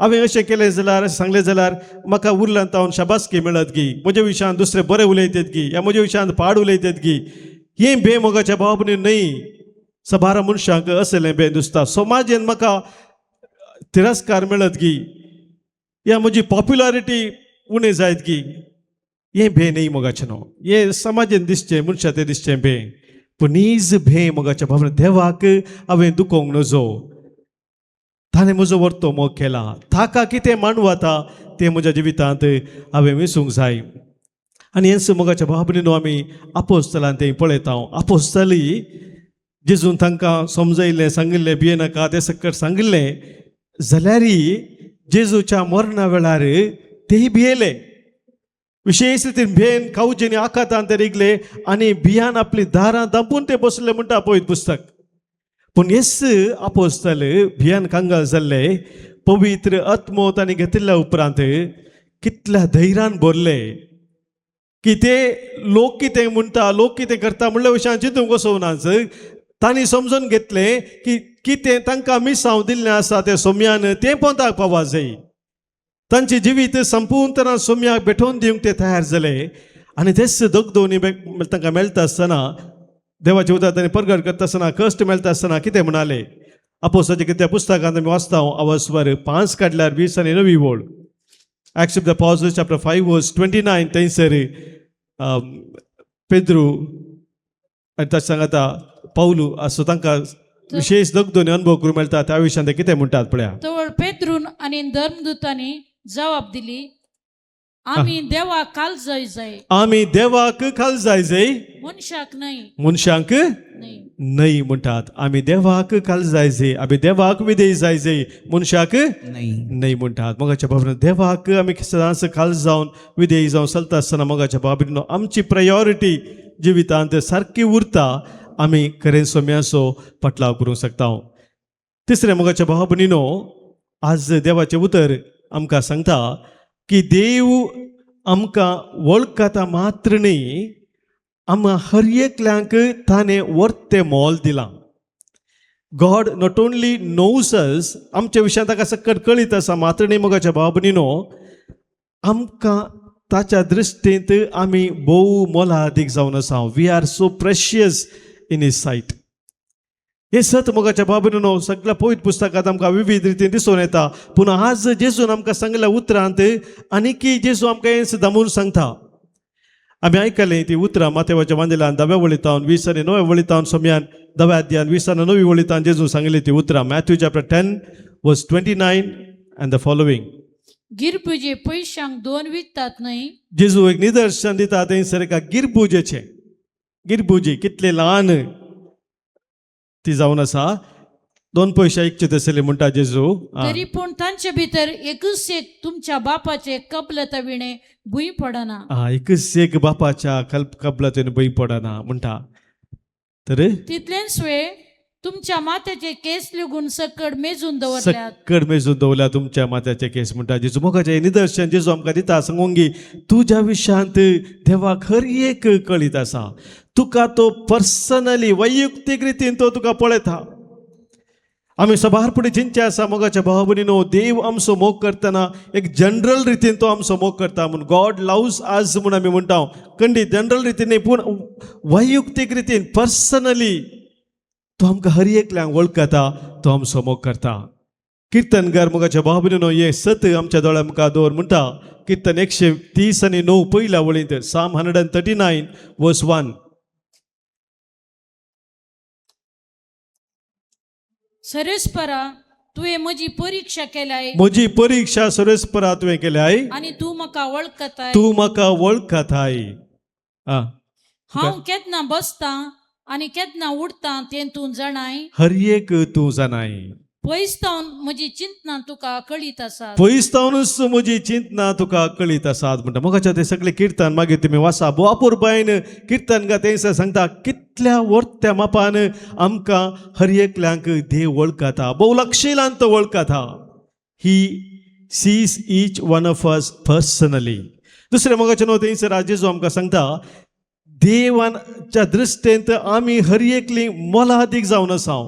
हांवें अशें केलें जाल्यार अशें सांगलें जाल्यार म्हाका उरल्यांत हांव शाबासकी मेळत गी. म्हज्या विशयान दुसरे बरें उलयतात गी, ह्या म्हज्या विशयान पाड उलयतात गी. हें भे मोगाच्या बाबून न्हय. सबारा मनशांक असलें भे दिसता. समाजेन म्हाका तिरस्कार मेळत गी, या म्हजी पॉप्युलॅरिटी उणें जायत गी. हें भे न्हय मोगाचें न्हू. हें समाजेन दिसचें मनशां तें दिसचें भे. पूण नीज भे मोगाच्या बाबून देवाक हांवें दुखोवंक नजो. ताणें म्हजो वर्तो मोग केला. ताका कितें मानवता तें म्हज्या जिवितांत हांवें विसूंक जाय. आनी हेंच मोगाच्या बाबून आमी आपोस्तलांत तें पळयता. आपोस्तली जेजून तांकां समजयलें, सांगिल्लें भिये नाका तें सकट सांगिल्लें जाल्यारय जेजूच्या मरणा वेळार तेय भियेले. विशेश रितीन भेन खावचें आकातान ते रिगले आनी भियान आपली दारां दांपून ते बसले म्हणटा पळयत पुस्तक. पूण येस आपोस्तल भियान कांगाल जाल्ले पवित्र आत्मो तांणी घेतिल्ल्या उपरांत कितल्या धैर्यान भरले की ते लोक कितें म्हणटा, लोक कितें करता म्हणल्या विशयान चिंतूंक वचोनाच. तांणी समजून घेतलें की कितें तांकां मिसांव दिल्लें आसा तें सोम्यान तें पोंताक पावपा जाय. तांचें जिवीत संपूर्ण तरां सोम्याक भेटोवन दिवंक ते तयार जाले. आनी तेच दोगदोनी तांकां मेळटा आसतना देवाच्या उदरांत तांणी परगट करता आसतना कश्ट मेळटा आसतना कितें म्हणाले. आपोस्तलाच्या कित्या पुस्तकांत आमी वाचता आवाजवर 5 काडल्यार 20 आनी 9 वळ. Acts of the Apostles chapter 5 verse 29 थंयसर पेद्रू आनी ताचे सांगाता पावलू असो तांकां विशेष दोगदोनी अनुभव करूंक मेळटा. त्या विशयान ते कितें म्हणटात पळया.
तवळ पेद्रून आनी धर्मदूतांनी जबाब दिली आमी देवाक काल जाय जाय.
आमी देवाक काल जाय जाय,
मनशाक न्हय.
मनशांक
न्हय.
न्हय म्हणटात. आमी देवाक काल जाय जाय, आमी देवाक विधेय जाय जाय, मनशाक न्हय म्हणटात. मोगाच्या बाबतीन देवाक आमी सदांच काल जावन विधेय जावन चलता आसतना मोगाच्या बाबतीन आमची प्रायोरिटी जिवितांत सारकी उरता. आमी खरें सोम्याचो पटलाव करूंक शकता. तिसरें मोगाच्या बाबतीनो आज देवाचें उतर आमकां सांगता की देव आमकां वळखता मात्र न्ही, आमकां हर एकल्यांक ताणें वर्तें मोल दिलां. गॉड नॉट ओन्ली नोज अस, आमच्या विशयान ताका सकट कळीत आसा मात्र न्ही मोगाच्या बाबतीनो आमकां ताच्या दृश्टींत आमी भोव मोलादीक जावन आसा. We are so precious in his sight. हे सत मोगाच्या बाबतीनो सगळ्या पवित्र पुस्तकांत आमकां विविध रितीन दिसून येता. पूण आज जेजून आमकां सांगल्या उतरांत आनीक जेजू आमकां हें दामून सांगता. आमी आयकलें ती उतरां माथेवाच्या वांजेलान 10व्या वळींतावन 20 आनी 9व्या वळींतावन सोम्यान 10व्या अध्यायान 20 आनी 9वी वळींतान जेजून सांगिल्ली ती उतरां. मॅथ्यू चॅप्टर 10 वर्स 29 अँड द फॉलोवींग.
गिरपुजे पयशांक 2 विकतात न्हय.
जेजू एक निदर्शन दिता थंयसर एका गिरपुजेचें. गिरपुजी कितले ल्हान ती जावन आसा. 2 पयशे इकचे आसले म्हणटा जेजू.
तरी पूण तांचे भितर एकूच एक तुमच्या बापाचे कपलता विणे भुंय पडना.
एकच एक बापाच्या कपलतेन भंय पडना म्हणटा. तर
तितलेच वेळ तुमच्या माथ्याचे केस लिगून सकड मेजून दवरल्यात
सक्कड मेजून दवल्या तुमच्या माथ्याचे केस म्हणटा जेजू मोगाचे निदर्शन जेजू आमकां दिता सांगोंगी तुज्या विशयांत देवाक हर एक कळीत आसा तुका तो पर्सनली वैयक्तीक रितीन तो तुका पळयता आमी सभार फुडें चिंतचे आसा मोगाच्या भावा भयणीनो देव आमचो मोग करतना एक जनरल रितीन तो आमचो मोग करता म्हणून गॉड लव्स आज म्हूण आमी म्हणटा खंडीत जनरल रितीन न्ही पूण वैयक्तीक रितीन पर्सनली तो आमकां हर एकल्यांक वळखता तो आमचो मोग करता किर्तनकार मोगाच्या भावा भयणीनो हे सत आमच्या दोळ्या मुखार दवर म्हणटा किर्तन 130:9 पयल्या वळींत Psalm 139 verse 1
सरेस्परा तुवें म्हजी परीक्षा केल्याय
म्हजी परीक्षा सुरेस्परा तुवें केल्याय
आणि तू म्हाका वळखताय
तू म्हाका वळखताय
हांव केन्ना बसता आणि केन्ना उठता तें तूं जाणाय
हर एक तू जाणाय
पयसतावन म्हजी चिंतना तुका कळीत आसा
पयसतावनूच म्हजी चिंतना तुका कळीत आसात म्हणटा मोगाच्या ते सगळे किर्तन मागीर तुमी वाचा बोवापूर बायन किर्तन गा ते सांगता कितल्या वर्त्या मापान आमकां हर एकल्यांक देव वळखता भोव लक्षिलान तो वळखता he sees each one of us personally दुसरे मोगाच्या न्हू थंयसर जेजू आमकां सांगता देवाच्या दृश्टेंत आमी हर एकली मोलादीक जावन आसा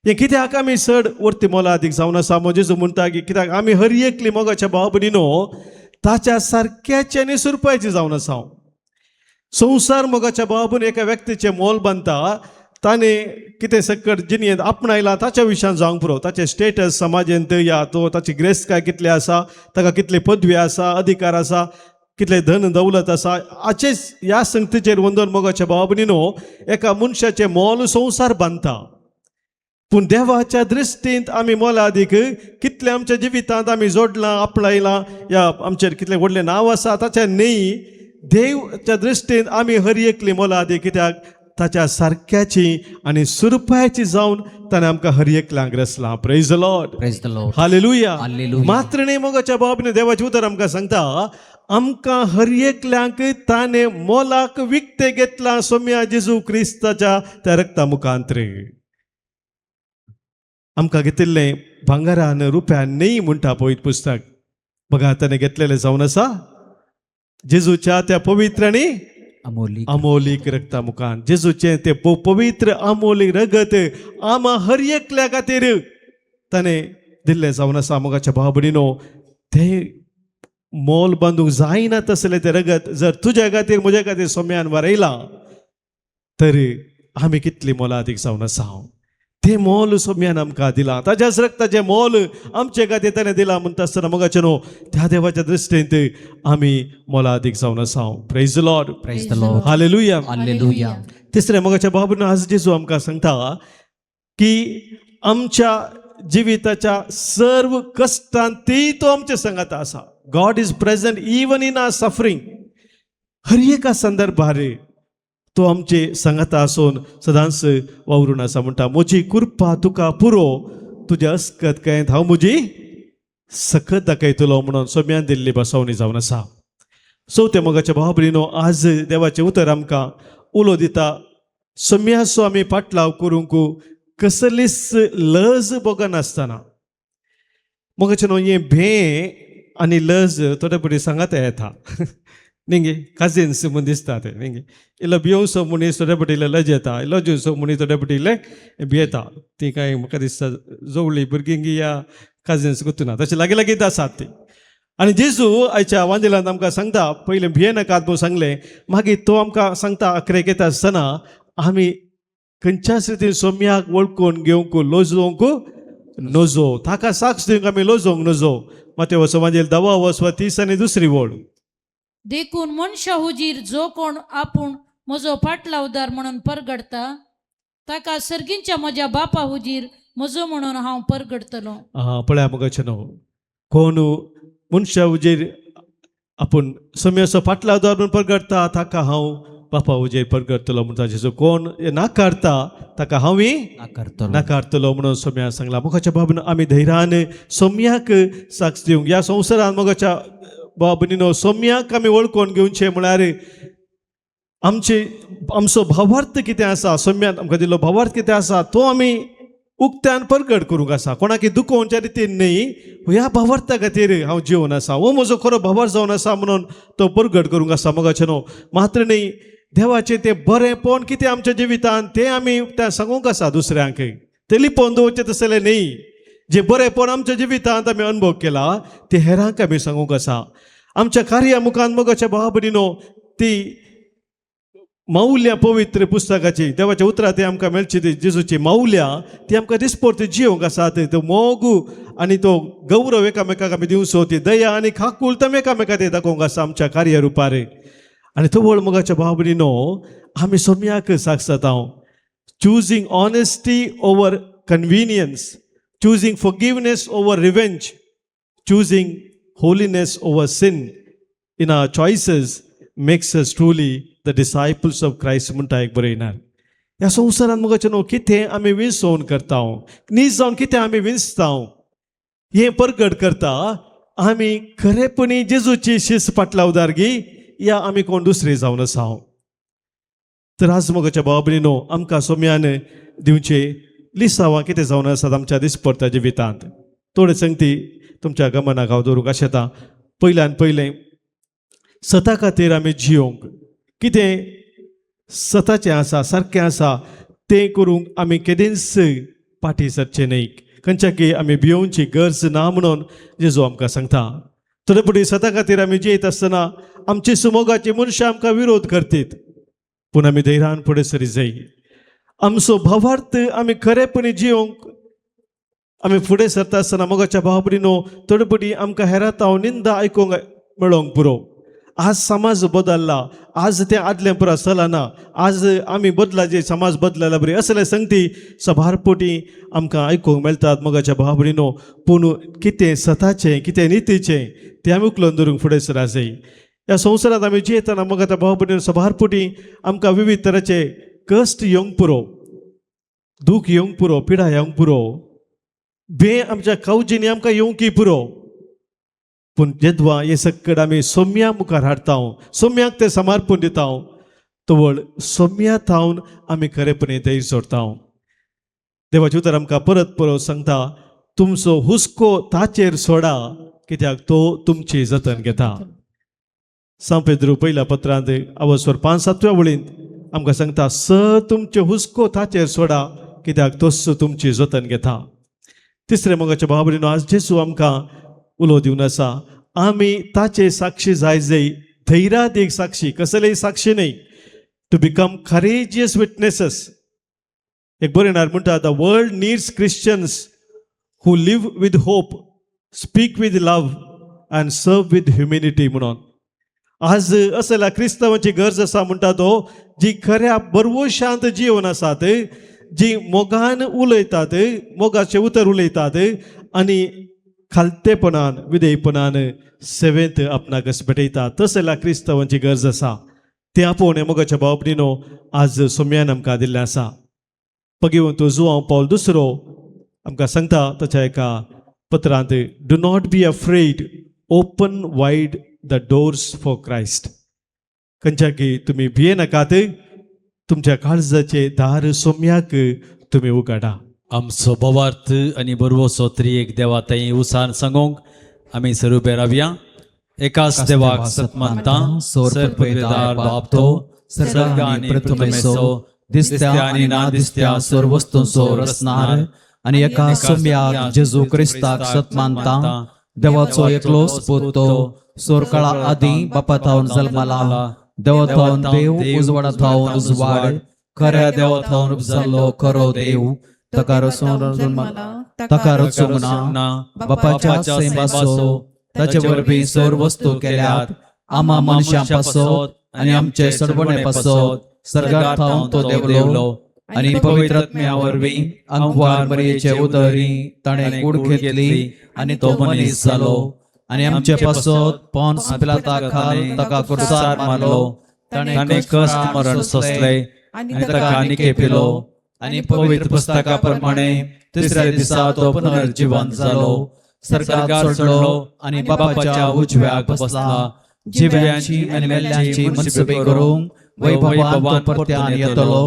हे कित्याक आमी चड वर्ती मोलादीक जावन आसा जेजू म्हणटा की कित्याक आमी हर एकली मोगाच्या भावा भयणीनो ताच्या सारक्याचे आनी सुरपायची जावन आसा संवसार मोगाच्या भावा भयण एका व्यक्तीचे मोल बांदता ताणे कितें सकट जिणेंत आपणायला ताच्या विशयान जावंक पुरो ताचे स्टेटस समाजांत या तो ताची ग्रेस्त कितले आसा ताका कितले पदवी आसा अधिकार आसा कितले धन दौलत आसा हाचेच ह्या संगतीचेर वंदन मोगाच्या भावा भयणीनो एका मनशाचे मोल संवसार बांदता पूण देवाच्या दृश्टींत आमी मोलादीक कितले आमच्या जिवितांत आमी जोडलां आपणायलां या आमचेर कितले व्हडलें नांव आसा ताचें न्ही देवच्या दृश्टींत आमी हर एकली मोलादीक कित्याक ताच्या सारक्याची आनी सुरपायची जावन ताणें आमकां हर एकल्यांक रचलां प्रेज द लॉर्ड हालेलुया मात्र न्ही मोगाच्या बाबतींत देवाचें उतर आमकां सांगता आमकां हर एकल्यांक ताणें मोलाक विकतें घेतलां सोम्या जेजू क्रिस्ताच्या त्या रक्ता मुखांतर आमकां घेतिल्लें भांगरान रुप्यान न्ही म्हणटा पळयत पुस्तक बघा ताणें घेतलेलें जावन आसा जेजूच्या त्या पवित्र आनी अमोलीक रक्ता मुखान जेजूचें तें पवित्र अमोलीक रगत आमा हर एकल्या खातीर ताणें दिल्लें जावन आसा मोगाच्या भावा भयणीनो तें मोल बांदूंक जायना तसलें तें रगत जर तुज्या खातीर म्हज्या खातीर सोम्यान वारयलां तर आमी कितली मोलादीक जावन आसा तें मोल सोम्यान आमकां दिलां ताच्याच रक्ताचें मोल आमचे खातीर ताणें दिलां म्हणटा आसतना मोगाचें न्हू त्या देवाच्या दृश्टेंत आमी मोलादीक जावन आसा प्रेज द लॉर्ड हालेलुया तिसरें मोगाच्या भावा भयणीनो आज जेजू आमकां सांगता की आमच्या जिविताच्या सर्व कश्टांतय तो आमच्या संगात आसा God is present even in our suffering हर एका संदर्भार तो आमचे संगता आसून सदांच वावरून आसा म्हणटा म्हजी कृपा तुका पुरो तुज्या अस्कत कांयत हांव म्हजी सखत दाखयतलो म्हणून सोम्यान दिल्ली बसवणी जावन आसा चवथे मोगाच्या भावा भयणीनो आज देवाचें उतर आमकां उलो दिता सोम्याचो आमी पाटलाव करूंक कसलीच लज बगनासतना मोगाचें न्हू हें भें आनी लज थोडे पटी सांगात येता निंगे काजिन्स म्हूण दिसता ते निंगे इल्लो भियोवसो मनीस थोडे पटी इल्लो लज येता लजूसो मनीस थोडे पटी इल्ले भियेता ती कांय म्हाका दिसता जवळीं भुरगीं या काजिन्स गुतूना तशें लागीं लागीं आसात ती आनी जेजू आयच्या वांदिलांत आमकां सांगता पयलें भियेनाकात म्हूण सांगलें मागीर तो आमकां सांगता अकरेक येता आसतना आमी खंयच्याच रितीन सोम्याक वळखून घेवंक लोजोवंक नजो ताका साक्ष दिवंक आमी लोजोवंक नजो मातयेचो वांजेल 10:30 आनी दुसरी वळ
देखून मनशा हुजीर जो कोण आपूण म्हजो पाटलावदार म्हणून परगडता ताका सर्गींच्या म्हज्या बापा हुजीर म्हजो म्हणून हांव परगडतलो
पळया मोगाचें न्हू कोण मनशा हुजीर आपूण सोम्याचो पाटलावदार म्हणून परगडता ताका हांव बापा हुजीर परगडतलो म्हणटा जेजू कोण नाकारता ताका हांवूय नाकारतलो म्हणून सोम्या सांगला मोगाच्या बाबन आमी धैर्यान सोम्याक साक्ष दिवंक ह्या संवसारान मोगाच्या भावा भयणीनो सोम्याक आमी वळखून घेवचें म्हळ्यार आमचो भावार्थ कितें आसा सोम्यान आमकां दिल्लो भावार्थ कितें आसा तो आमी उक्त्यान परगट करूंक आसा कोणाकी दुखोवच्या रितीन न्ही ह्या भावार्था खातीर हांव जिवन आसा हो म्हजो खरो भावार्थ जावन आसा म्हणून तो परगट करूंक आसा मोगाचे न्हू मात्र न्ही देवाचें तें बरेंपण कितें आमच्या जिवितांत तें आमी त्या सांगूंक आसा दुसऱ्यांक ते लिपोवन दवरचें तसलें न्ही जे बरेंपण आमच्या जिवितांत आमी अनुभव केला ते हेरांक आमी सांगूंक आसा आमच्या कार्या मुखांत मोगाच्या भावा भयणीनो ती मौल्या पवित्र पुस्तकाची देवाच्या उतरां ती आमकां मेळची ती जेजूची मौल्या ती आमकां दिसपरती जियोंक आसात तो मोग आनी तो गौरव एकामेकाक आमी दिवचो ती दया आनी खाकूळत आमी एकामेकाक ते दाखोवंक आसा आमच्या कार्या रुपार आनी तो व्हड मोगाच्या भावा भयणीनो आमी सोम्याक साक्षात हांव choosing honesty over convenience choosing forgiveness over revenge choosing holiness over sin in our choices makes us truly the disciples of Christ म्हणटा एक बरयणार ह्या संवसारान मुगाचें न्हू कितें आमी विंसोवन करता नीज जावन कितें आमी विंसता हें परगट करता आमी खरेपणी जेजूची शिस्त पाटलावदारगी या आमी कोण दुसरे जावन आसा तर आज मोगाच्या भावा भयणीनो आमकां सोम्यान दिवचे लिसांवां कितें जावन आसात आमच्या दिसपरत्या जिवितांत थोडे संगती तुमच्या गमनाक हांव दवरूंक आशेता पयल्यान पयलें स्वता खातीर आमी जियोंक कितें स्वताचें आसा सारकें आसा तें करूंक आमी केदेंच फाटीं सरचें न्ही खंयच्याकी आमी भियोवची गरज ना म्हणून जेजू आमकां सांगता थोडे फुडें स्वता खातीर आमी जियेत आसतना आमची सुमोगाची मनशां आमकां विरोध करतात पूण आमी धैर्यान फुडें सरी जाय आमचो भावार्थ आमी खरेपणी जियोंक आमी फुडें सरता आसतना मोगाच्या भावा भयणीनो थोडे फुडें आमकां हेरांताव निंदा आयकूंक मेळोंक पुरो आज समाज बदलला आज तें आदलें पुरा चलना आज आमी बदलाचे समाज बदलला बरी असले संगती सभारपोटी आमकां आयकूंक मेळटात मोगाच्या भावा भयणीनो पूण कितें सताचें कितें नितीचें तें आमी उखलून दवरूंक फुडें सरा जाय ह्या संवसारांत आमी जियेतना मोगाच्या भावा भयणीनो सभारपोटी आमकां विविध तरेचे कश्ट येवंक पुरो दूख येवंक पुरो पिडा येवंक पुरो भे आमच्या कावजींनी आमकां येवंकय पुरो पूण जेदवा हे सकड आमी सोम्या मुखार हाडटा सोम्याक ते समर्पण दिता तवळ सोम्या थावन आमी खरेपणी धैर्य सोडटा देवाचें उतर आमकां परत परत सांगता तुमचो हुस्को ताचेर सोडा कित्याक तो तुमची जतन घेता सांव पेद्रू पयल्या पत्रांत आवस्वर 5-7व्या वळींत आमकां सांगता तुमचे हुस्को ताचेर सोडा कित्याक तोच तुमची जतन घेता तिसरे मोगाच्या भावा भयणीनो आज जेजू आमकां उलो दिवन आसा आमी ताचे साक्षी जाय धैर्यात एक साक्षी कसलेय साक्षी न्ही टू बिकम करेजियस विटनेसेस एक बरयणार म्हणटा the world needs Christians who live with hope speak with love and सर्व विथ ह्युमिनिटी म्हणून आज असल्या क्रिस्तांवांची गरज आसा म्हणटा तो जी खऱ्या बरवशांत जिवन आसात जी मोगान उलयतात मोगाचे उतर उलयतात आनी खालतेपणान विधेयपणान सेवेंत आपणाक भेटयता तसल्या क्रिस्तांवांची गरज आसा ते आपोवन मोगाच्या भावा भयणीनो आज सोम्यान आमकां दिल्लें आसा पगिवंत जुआंव पौल दुसरो आमकां सांगता ताच्या एका पत्रांत do not be afraid open wide the doors for Christ खंयच्याकी तुमी भिये नाकात तुमच्या काळजाचे दार सोम्याक तुमी उगडा
आमचो भवार्थ आनी बरवोसो त्रिएक देवा थंय उसान सांगूंक आमी सर उबे रावया एकाच देवाक सत मानता सर्पदार बाप तो सर्ग आनी प्रथमेचो दिसत्या आनी ना दिसत्या सर्व वस्तूंचो रचणार
आनी एका सोम्याक जेजू क्रिस्ताक सत मानता देवाचो एकलोच पूत तो सोरकाळा आदी बापा थावन जल्माला देवा थावन देव उजवाडा थावन उजवाड खऱ्या देवा थावन उपजाल्लो खरो देव ताका रचूंक ना बापाच्या सैमाचो ताचे वरवीं सर्व वस्तू केल्यात आमा मनशां पासत आनी आमचे सडबणे पासत सर्गार थावन तो देवलो आनी पवित्र आत्म्या वरवीं अंकवार मरयेचे उदरी ताणें कूड घेतली आनी तो मनीस जालो आनी आमचे पासत पोंस पिलाता खाल ताका कुरसार मारलो ताणें कश्ट मरण सोंसले आनी ताका निके पिलो आनी पवित्र पुस्तका प्रमाणे तिसऱ्या दिसा तो पुनर्जीवन जालो सर्गार चडलो आनी बापाच्या उजव्याक बसला जिव्यांची आनी मेल्ल्यांची मनसुबी करूंक वैभवान तो परत्यान येतलो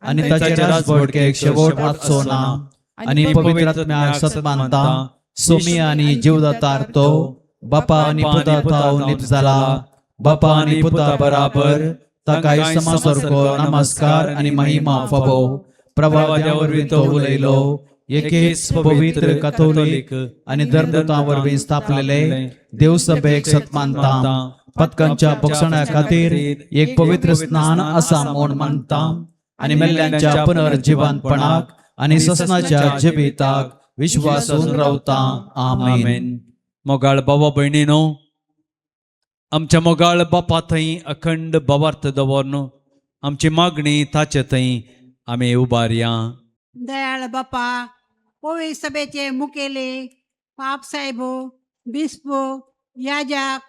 आणि ताचे राजवडके शेवट आजचो ना आणि पवित्र आत्म्याक सत मानता सोमी आणि जीवदातार तो बापा आणि पुता थाव निप जाला बापा आणि पुता बराबर ताकाय समासर्को नमस्कार आणि महिमा फबो प्रभावाद्यावरवी तो उलयलो एकेच पवित्र कथोलिक आणि धर्मदूतांवरवी स्थापलेले देवसभेक सत मानता पतकांच्या पक्षणा खातीर एक पवित्र स्नान असा म्हूण मानता आणि मेल्ल्यांच्या पुनर्जिवंतपणाक आणि ससनाच्या जिविताक विश्वासून रावता आमेन.
मोगाळ बाबा भयणीनो, आमच्या मोगाळ बापा थंय अखंड भावार्थ दवरन आमची मागणी ताचे थंय आमी उबारया.
दयाळ बापा, पवित्र सभेचे मुखेले पाप साहेबो बिस्पो याजक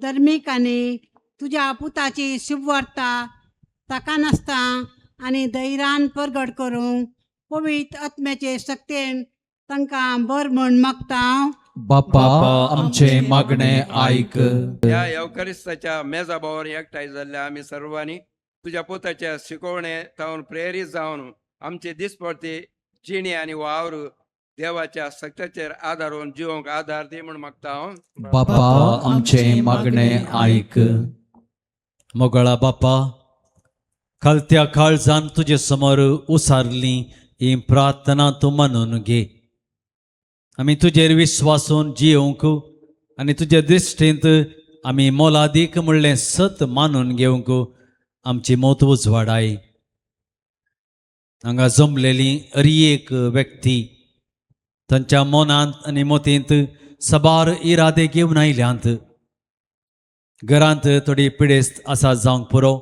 धर्मिकांनी तुझ्या पुताची शुभवार्ता ताका नासता आणि धैर्यान प्रगट करूंक पवित्र आत्म्याचे शक्तीन तांकां बर म्हण मागता.
बापा आमचे मागणे ऐक.
या एवकारिस्ताच्या मेजाबावर एकठांय जाल्ल्या आमी सर्वांनी तुझ्या पुताच्या शिकवणे तावन प्रेरीत जावन आमचे दिसपडते जिणे आनी वावर देवाच्या सत्याचेर आदारून जिवंक आदार दी म्हण मागता हांव.
बापा आमचे मागणे ऐक.
मोगळा बापा, खालत्या काळजान तुजे समोर उसारली ही प्रार्थना तूं मानून घे. आमी तुजेर विश्वासून जियोंक आनी तुजे दृश्टींत आमी मोलादीक म्हणलें सत मानून घेवंक आमची मोत उजवाडाय. हांगा जमलेली एक व्यक्ती तांच्या मनांत आनी मोतींत सबार इरादे घेवन आयल्यांत. घरांत थोडी पिडेस्त आसा जावंक पुरो,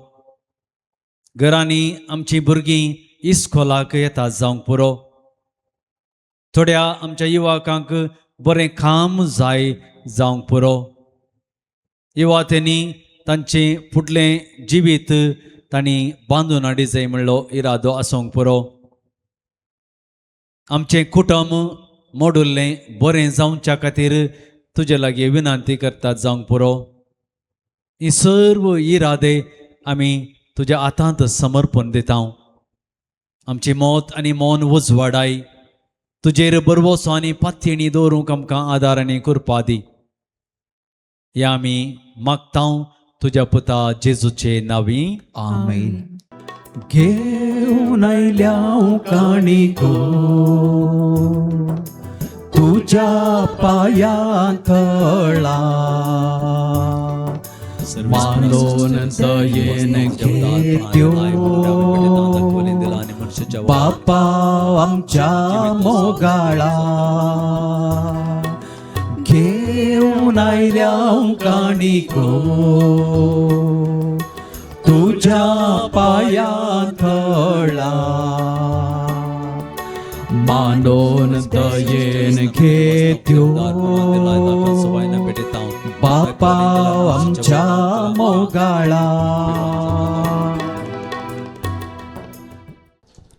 घरांनी आमची भुरगीं इस्कॉलाक येता जावंक पुरो, थोड्या आमच्या युवकांक बरें काम जाय जावंक पुरो, युवातेनी तांचें फुडलें जिवीत तांणी बांदून हाडी जाय म्हणलो इरादो आसूंक पुरो. आमचें कुटुंब मोडुल्लें बरें जावच्या खातीर तुजे लागीं विनंती करतात जावंक पुरो. ही सर्व इरादे आमी तुज्या हातांत समर्पण दिता. आमची मोत आनी मौन उजवाडाय. तुजेर बरवोसो आनी पातयेणी दवरूंक आमकां आदार आनी कृपा दी. हे आमी मागता तुज्या पुता जेजूचे नांवी.
आमेन. घेऊन आयल्या काणिको तुझ्या पायां थळा मानोन दयेन घेत्यो बापा आमच्या मोगाळा. घेऊन आयल्या काणिको तुझ्या पायां थळा मानोन दयेन घेत्यो बापा आमच्या मोगाळा.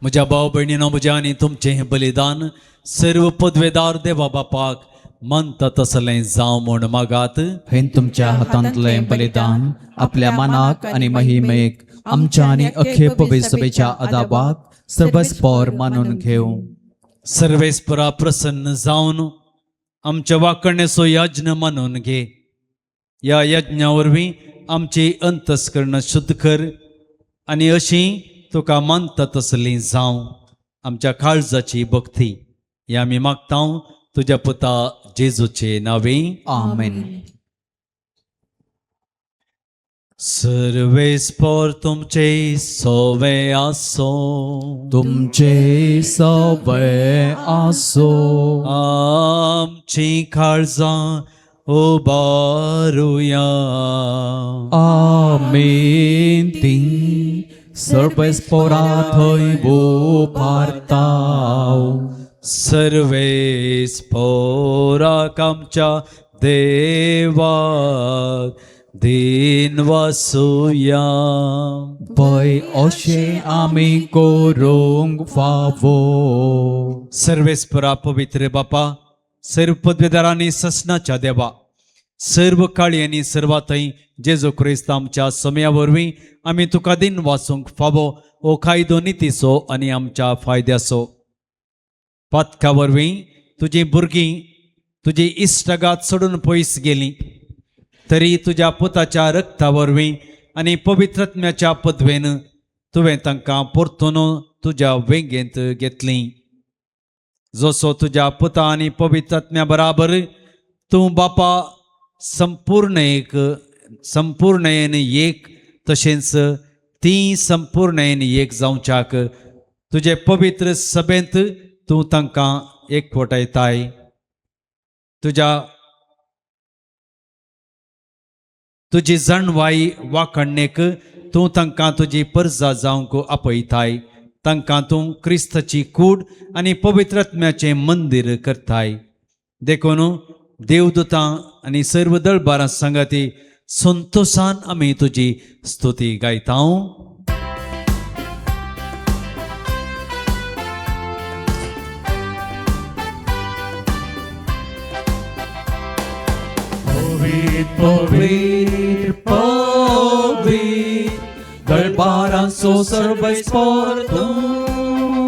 म्हज्या भाव भयणीनो, म्हज्या आनी तुमचें बलिदान सर्व पदवेदार देवा बापाक म्हणता तसलें जावं म्हूण मागात.
हें तुमच्या हातांतलें बलिदान आपल्या मनाक आनी महिमेक आमच्या आनी अख्खे पवित्र सभेच्या अदाबाक सर्वस्पर मानून घेवं.
सर्वेस्परा प्रसन्न जावन आमच्या वाकणेचो यज्ञ मानून घे. ह्या यज्ञा वरवीं आमची अंतस्करण शुद्ध कर आनी अशी तुका मानता तसलीं जावं आमच्या काळजाची भक्ती. हे आमी मागता तुज्या पुता जेजूचे नांवे.
आमेन.
सर्वेस्पर तुमचे सोवे आसो.
तुमचे सवय आसो.
आमची काळजां उबारुया.
आमेन. ती सर्वेस्परा थंय उबारताव.
सर्वेस्पराक आमच्या देवाक दिन वासुया.
पय अशें आमी करूंक फावो.
सर्वेस्परा पवित्र बापा, सर्व पदवेदारांनी ससनाच्या देवा, सर्व काळी आनी सर्वातय जेजू क्रिस्त आमच्या समया वरवीं आमी तुका दिन वाचूंक फावो हो कायदो नितीचो आनी आमच्या फायद्याचो. पातका वरवीं तुजीं भुरगीं तुजी इश्टगात सोडून पयस गेलीं, तरी तुज्या पुताच्या रक्ता वरवीं आनी पवित्रात्म्याच्या पदवेन तुवें तांकां परतून तुज्या वेंगेंत घेतलीं. जसो तुज्या पुता आनी पवित्रात्म्या बराबर तूं बापा संपूर्णयेन एक, तशेंच ती संपूर्णयेन एक जावच्याक तुजे पवित्र सभेंत तूं तांकां एकवटायताय. तुजी जणवाई वाखणणेक तूं तांकां तुजी परजा जावंक आपयताय. तांकां तूं क्रिस्ताची कूड आनी पवित्रात्म्याचें मंदीर करताय. देखून देवदूतां आनी सर्व दळबारां सांगाती संतोशान आमी तुजी स्तुती गायता.
Povir, दळबारांचो सर्वस्पोर तूं,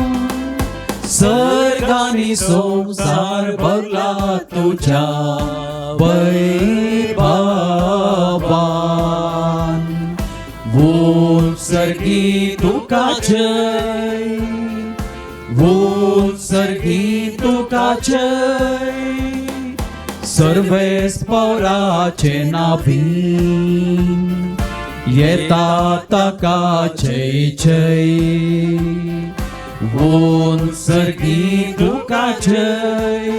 सर्गांनी संसार भरला तुज्या वैभवान. सर्गी तुका जय, सर्गी तुका जय. सर्वेस्पराचे नावीन येता ताका जय जय. सर्गी तुका जय,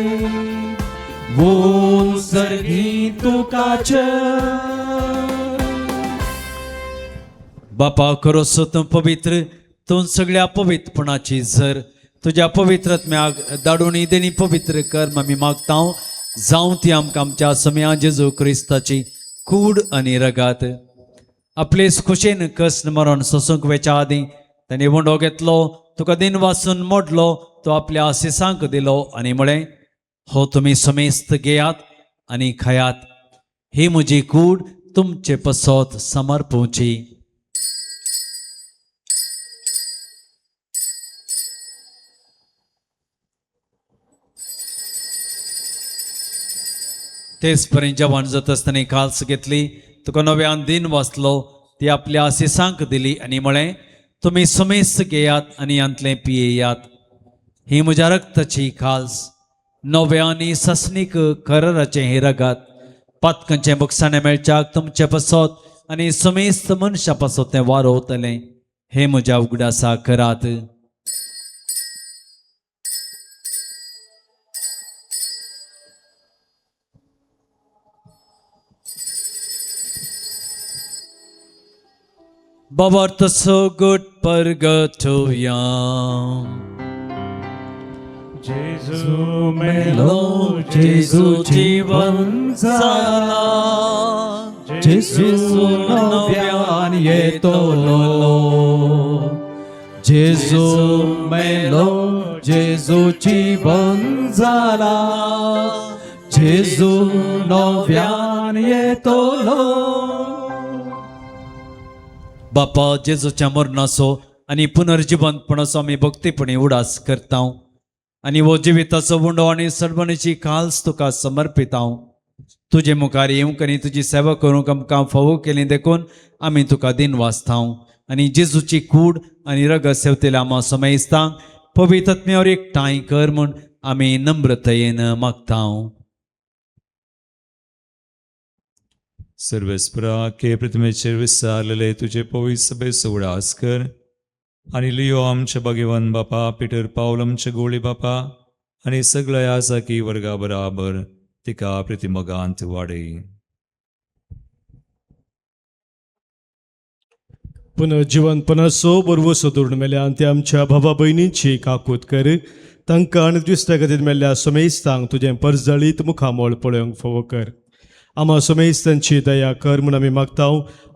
सर्गी तुका जय.
बापा खरोच तूं पवित्र, तूं सगळ्या पवित्रपणाची झर. तुज्या पवित्रात्म्याक धाडून देणी पवित्र कर आमी मागता. जावं ती आमकां आमच्या समया जेजू क्रिस्ताची कूड आनी रगात. आपलेच खुशेन कश्ट मरण सोसूंक वेच्या आदीं ताणें वंडो घेतलो, तुका दिन वाचून मोडलो, तो आपल्या आशिसांक दिलो आनी म्हळें, हो तुमी समेस्त घेयात आनी खायात. ही म्हजी कूड तुमचे पसत समर्पूची. तेच पर्यंत जेवण जात आसतना काल्स घेतली, तुका नव्यान दिन वाचलो, ती आपल्या आशिसांक दिली आनी म्हळें, तुमी समेस्त घेयात आनी यांतलें पियेयात. ही म्हज्या रक्ताची खाल्स, नव्या आनी ससनीक कराराचें हें रगात. पातकांचें बक्षाणें मेळच्याक तुमचे पसत आनी समेस्त मनशां पासत तें वारोवतलें. हे म्हज्या उगडासा करात. Bavarta so good purgatorium.
जेजू
मेलो, जेजू जीवन जाला, जेजू नव्यान येतलो. जेजू मेलो, जेजू जीवन जाला, जेजू नव्यान येतलो.
बापा जेजूच्या मरणाचो आनी पुनर्जिवंतपणाचो आमी भक्तीपणी उडास करता आनी हो जिविताचो वंडो आनी सडवणेची काल्स तुका समर्पिता. तुजे मुखार येवंक आनी तुजी सेवा करूंक आमकां फावो केली देखून आमी तुका दिन वाचता आनी जेजूची कूड आनी रग सेवतेल्या आमा समयस्तांक पवित्रात्म्यावर एकठांय कर म्हूण आमी नम्रतायेन मागता.
सर्वेस्परा के प्रतिमेचेर विस्तारलेले तुझे पवित्र सभेचो उडास कर आनी लियो आमचे भाग्यवान बापा, पिटर पावल आमचे गोळी बापा आनी सगळ्या याजाकी वर्गा बराबर तिका प्रतिमगांत वाडय.
पुनर्जिवंतपणाचो बरवो सोदून मेल्यान ते आमच्या भावा भयणींची काकूत कर. तांकां आनी दुसऱ्या खातीर मेल्ल्या समेस्तांक तुजें परजळीत मुखामोळ पळोवंक फावो कर. आमा समेस्तांची दया कर म्हूण आमी मागता.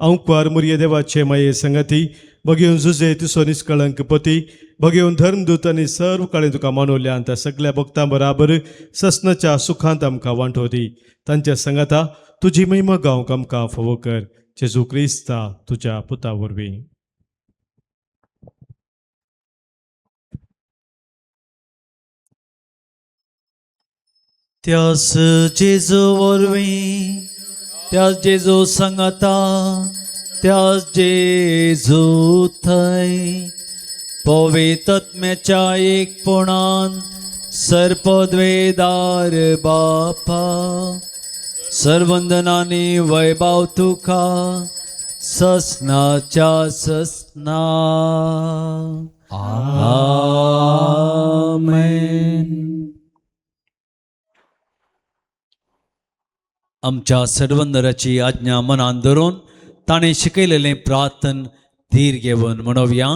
अंकुआर मुरये देवाचे माये संगती भगिवन जुजे तुसो निश्कळंक पती भगेवन धर्मदूत आनी सर्व काळी तुका मनवल्यान त्या सगळ्या भक्तां बराबर ससनाच्या सुखांत आमकां वांटो दी. तांच्या संगता तुजी महिमा गावंक आमकां फावो कर. जेजू क्रिस्ता तुज्या पुता वरवीं.
त्यास जेजू वरवीं, त्यास जेजू संगता, त्यास जेजू थंय पवित्रात्म्याच्या एकपणान सर्पद्वेदार बापा सर्वंदनानी वैभव तुका ससनाच्या ससना. आमेन. आमच्या सर्वंदराची आज्ञा मनान धरून ताणें शिकयलेलें प्रार्थन धीर घेवन म्हणोवया.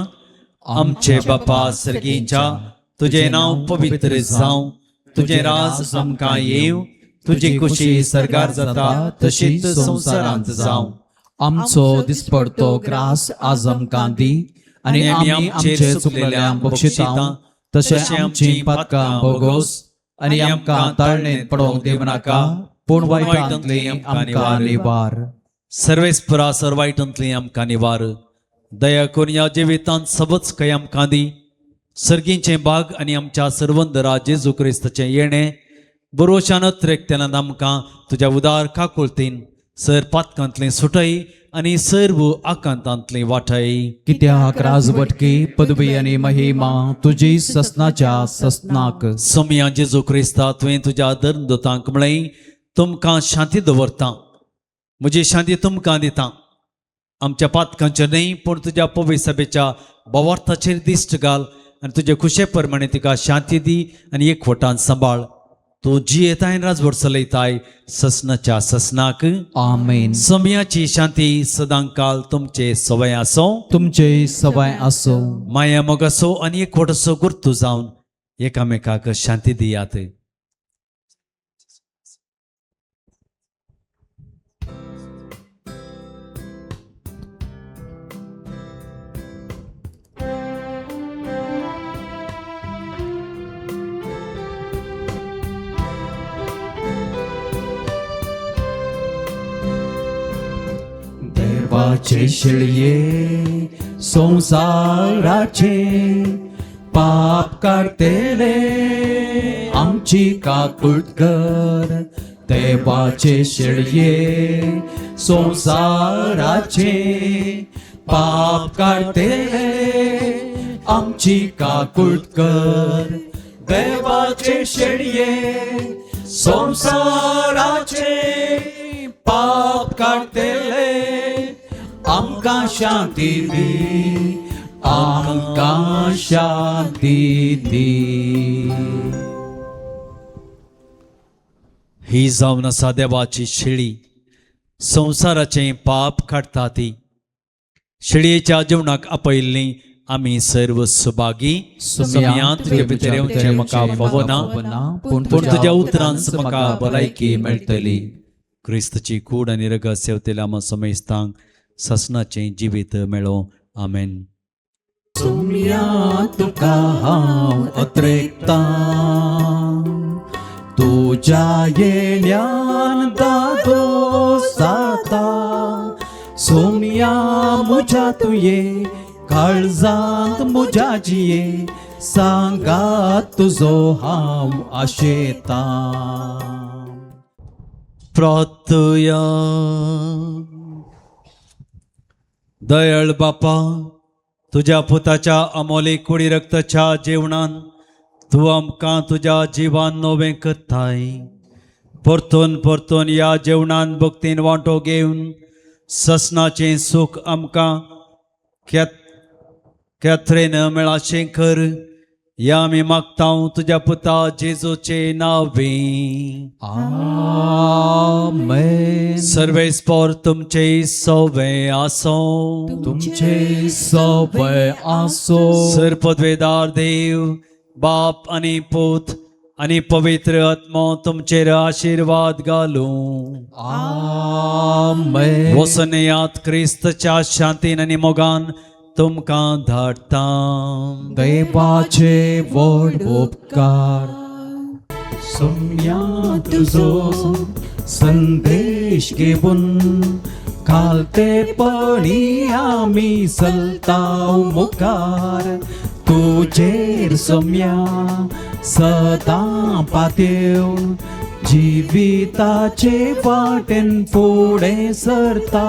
आमचे बापा सर्गीच्या, तुझे नाव पवित्र जावं, तुझे राज आमकां येवं, तुजी खुशी सर्गार जाता तशीच संवसारांत जावं.
आमचो दिसपडतो ग्रास आज आमकां दी, आनी आमी आमचे चुकलेल्यांक बक्षिता तशें आमची पातकां भोगोस, आनी आमकां ताळणेंत पडोवंक दिवं नाका, पूण वायटांतली आमकां निवार.
सर्वेस्परा सर्वायटांतली आमकां निवार. दया करून या जिवितांत सबच खंय आमकां दी. सर्गींचे बाग आनी आमच्या सर्वंदरा जेजू क्रिस्ताचें येणें बरोशान त्रेकतेनात आमकां तुज्या उदार काकुळतीन सर पातकांतलें सुटय आनी सर्व आकांतांतली वाटय.
कित्याक राजवटकी पदवी आनी महिमा तुजी ससनाच्या ससनाक.
सोम्या जेजू क्रिस्ता तुवें तुज्या धर्मदूतांक म्हळें, तुमकां शांती दवरतां, म्हजी शांती तुमकां दितां. आमच्या पातकांचेर न्हय पूण तुज्या पवित्र सभेच्या भावार्थाचेर दिश्ट घाल आनी तुजे खुशे प्रमाणे तिका शांती दी आनी एकवटान सांबाळ. तूं जी येताय राजवट चलयताय ससनाच्या ससनाक.
आमेन.
सोम्याची शांती सदांकाल तुमचे सवय आसो.
तुमचे सवय आसो.
माया मोग असो आनी एकवट असो गुर्तू जावन एकामेकाक शांती दियात.
देवाचे शिळये संसाराचे पाप काढतेले आमची काकुळट कर. देवाचे शिळये संसाराचे पाप काढतेले आमची काकुळट कर. देवाचे शिळये संसाराचे पाप काढतेले आमकां शांती दी, आमकां शांती दी.
ही जावन आसा देवाची शिळी, संवसाराचे पाप काडटा ती. शिळयेच्या जेवणाक आपयल्ली आमी सर्व सुभागी. सोम्यांत तुजे भितर येवचें म्हाका फावना, पूण तुज्या उतरांत म्हाका भलायकी मेळटली. क्रिस्तची कूड आनी रगत सेवतेल्या आम समेस्तांक ससनाचें जिवीत मेळो. आमेन.
सोम्या तुका हांव अत्रेकतां, तुज्या येण्यान दादो जाता. सोम्या म्हज्या तुये काळजांत म्हज्या जिये सांगात तुजो हांव आशेतां.
प्रार्थया. दयाळ बापा, तुज्या पुताच्या अमोलीक कुडी रक्ताच्या जेवणान तूं आमकां तुज्या जिवान नवें करताय. परतून परतून या जेवणान भक्तीन वांटो घेवन ससनाचें सूख आमकां केथरेन मेळाशें कर. या आमी मागतां तुज्या पुता जेजूचे नांवें.
आमेन.
सर्वेस्पर तुमचे सवय आसो.
तुमचे सवय आसो.
सर्पद्वेदार देव बाप आनी पूत आनी पवित्र आत्मो तुमचेर आशीर्वाद घालूं.
आमेन.
वसनेयात क्रिस्तच्या शांतीन आनी मोगान तुमकां धाडटा
देवाचे व्हड उपकार सोम्या तुजो संदेश घेवन खालतेपणी आमी चलताव मुखार तुजेर सोम्या सदां पातेव जिविताचे वाटेन फुडें सरता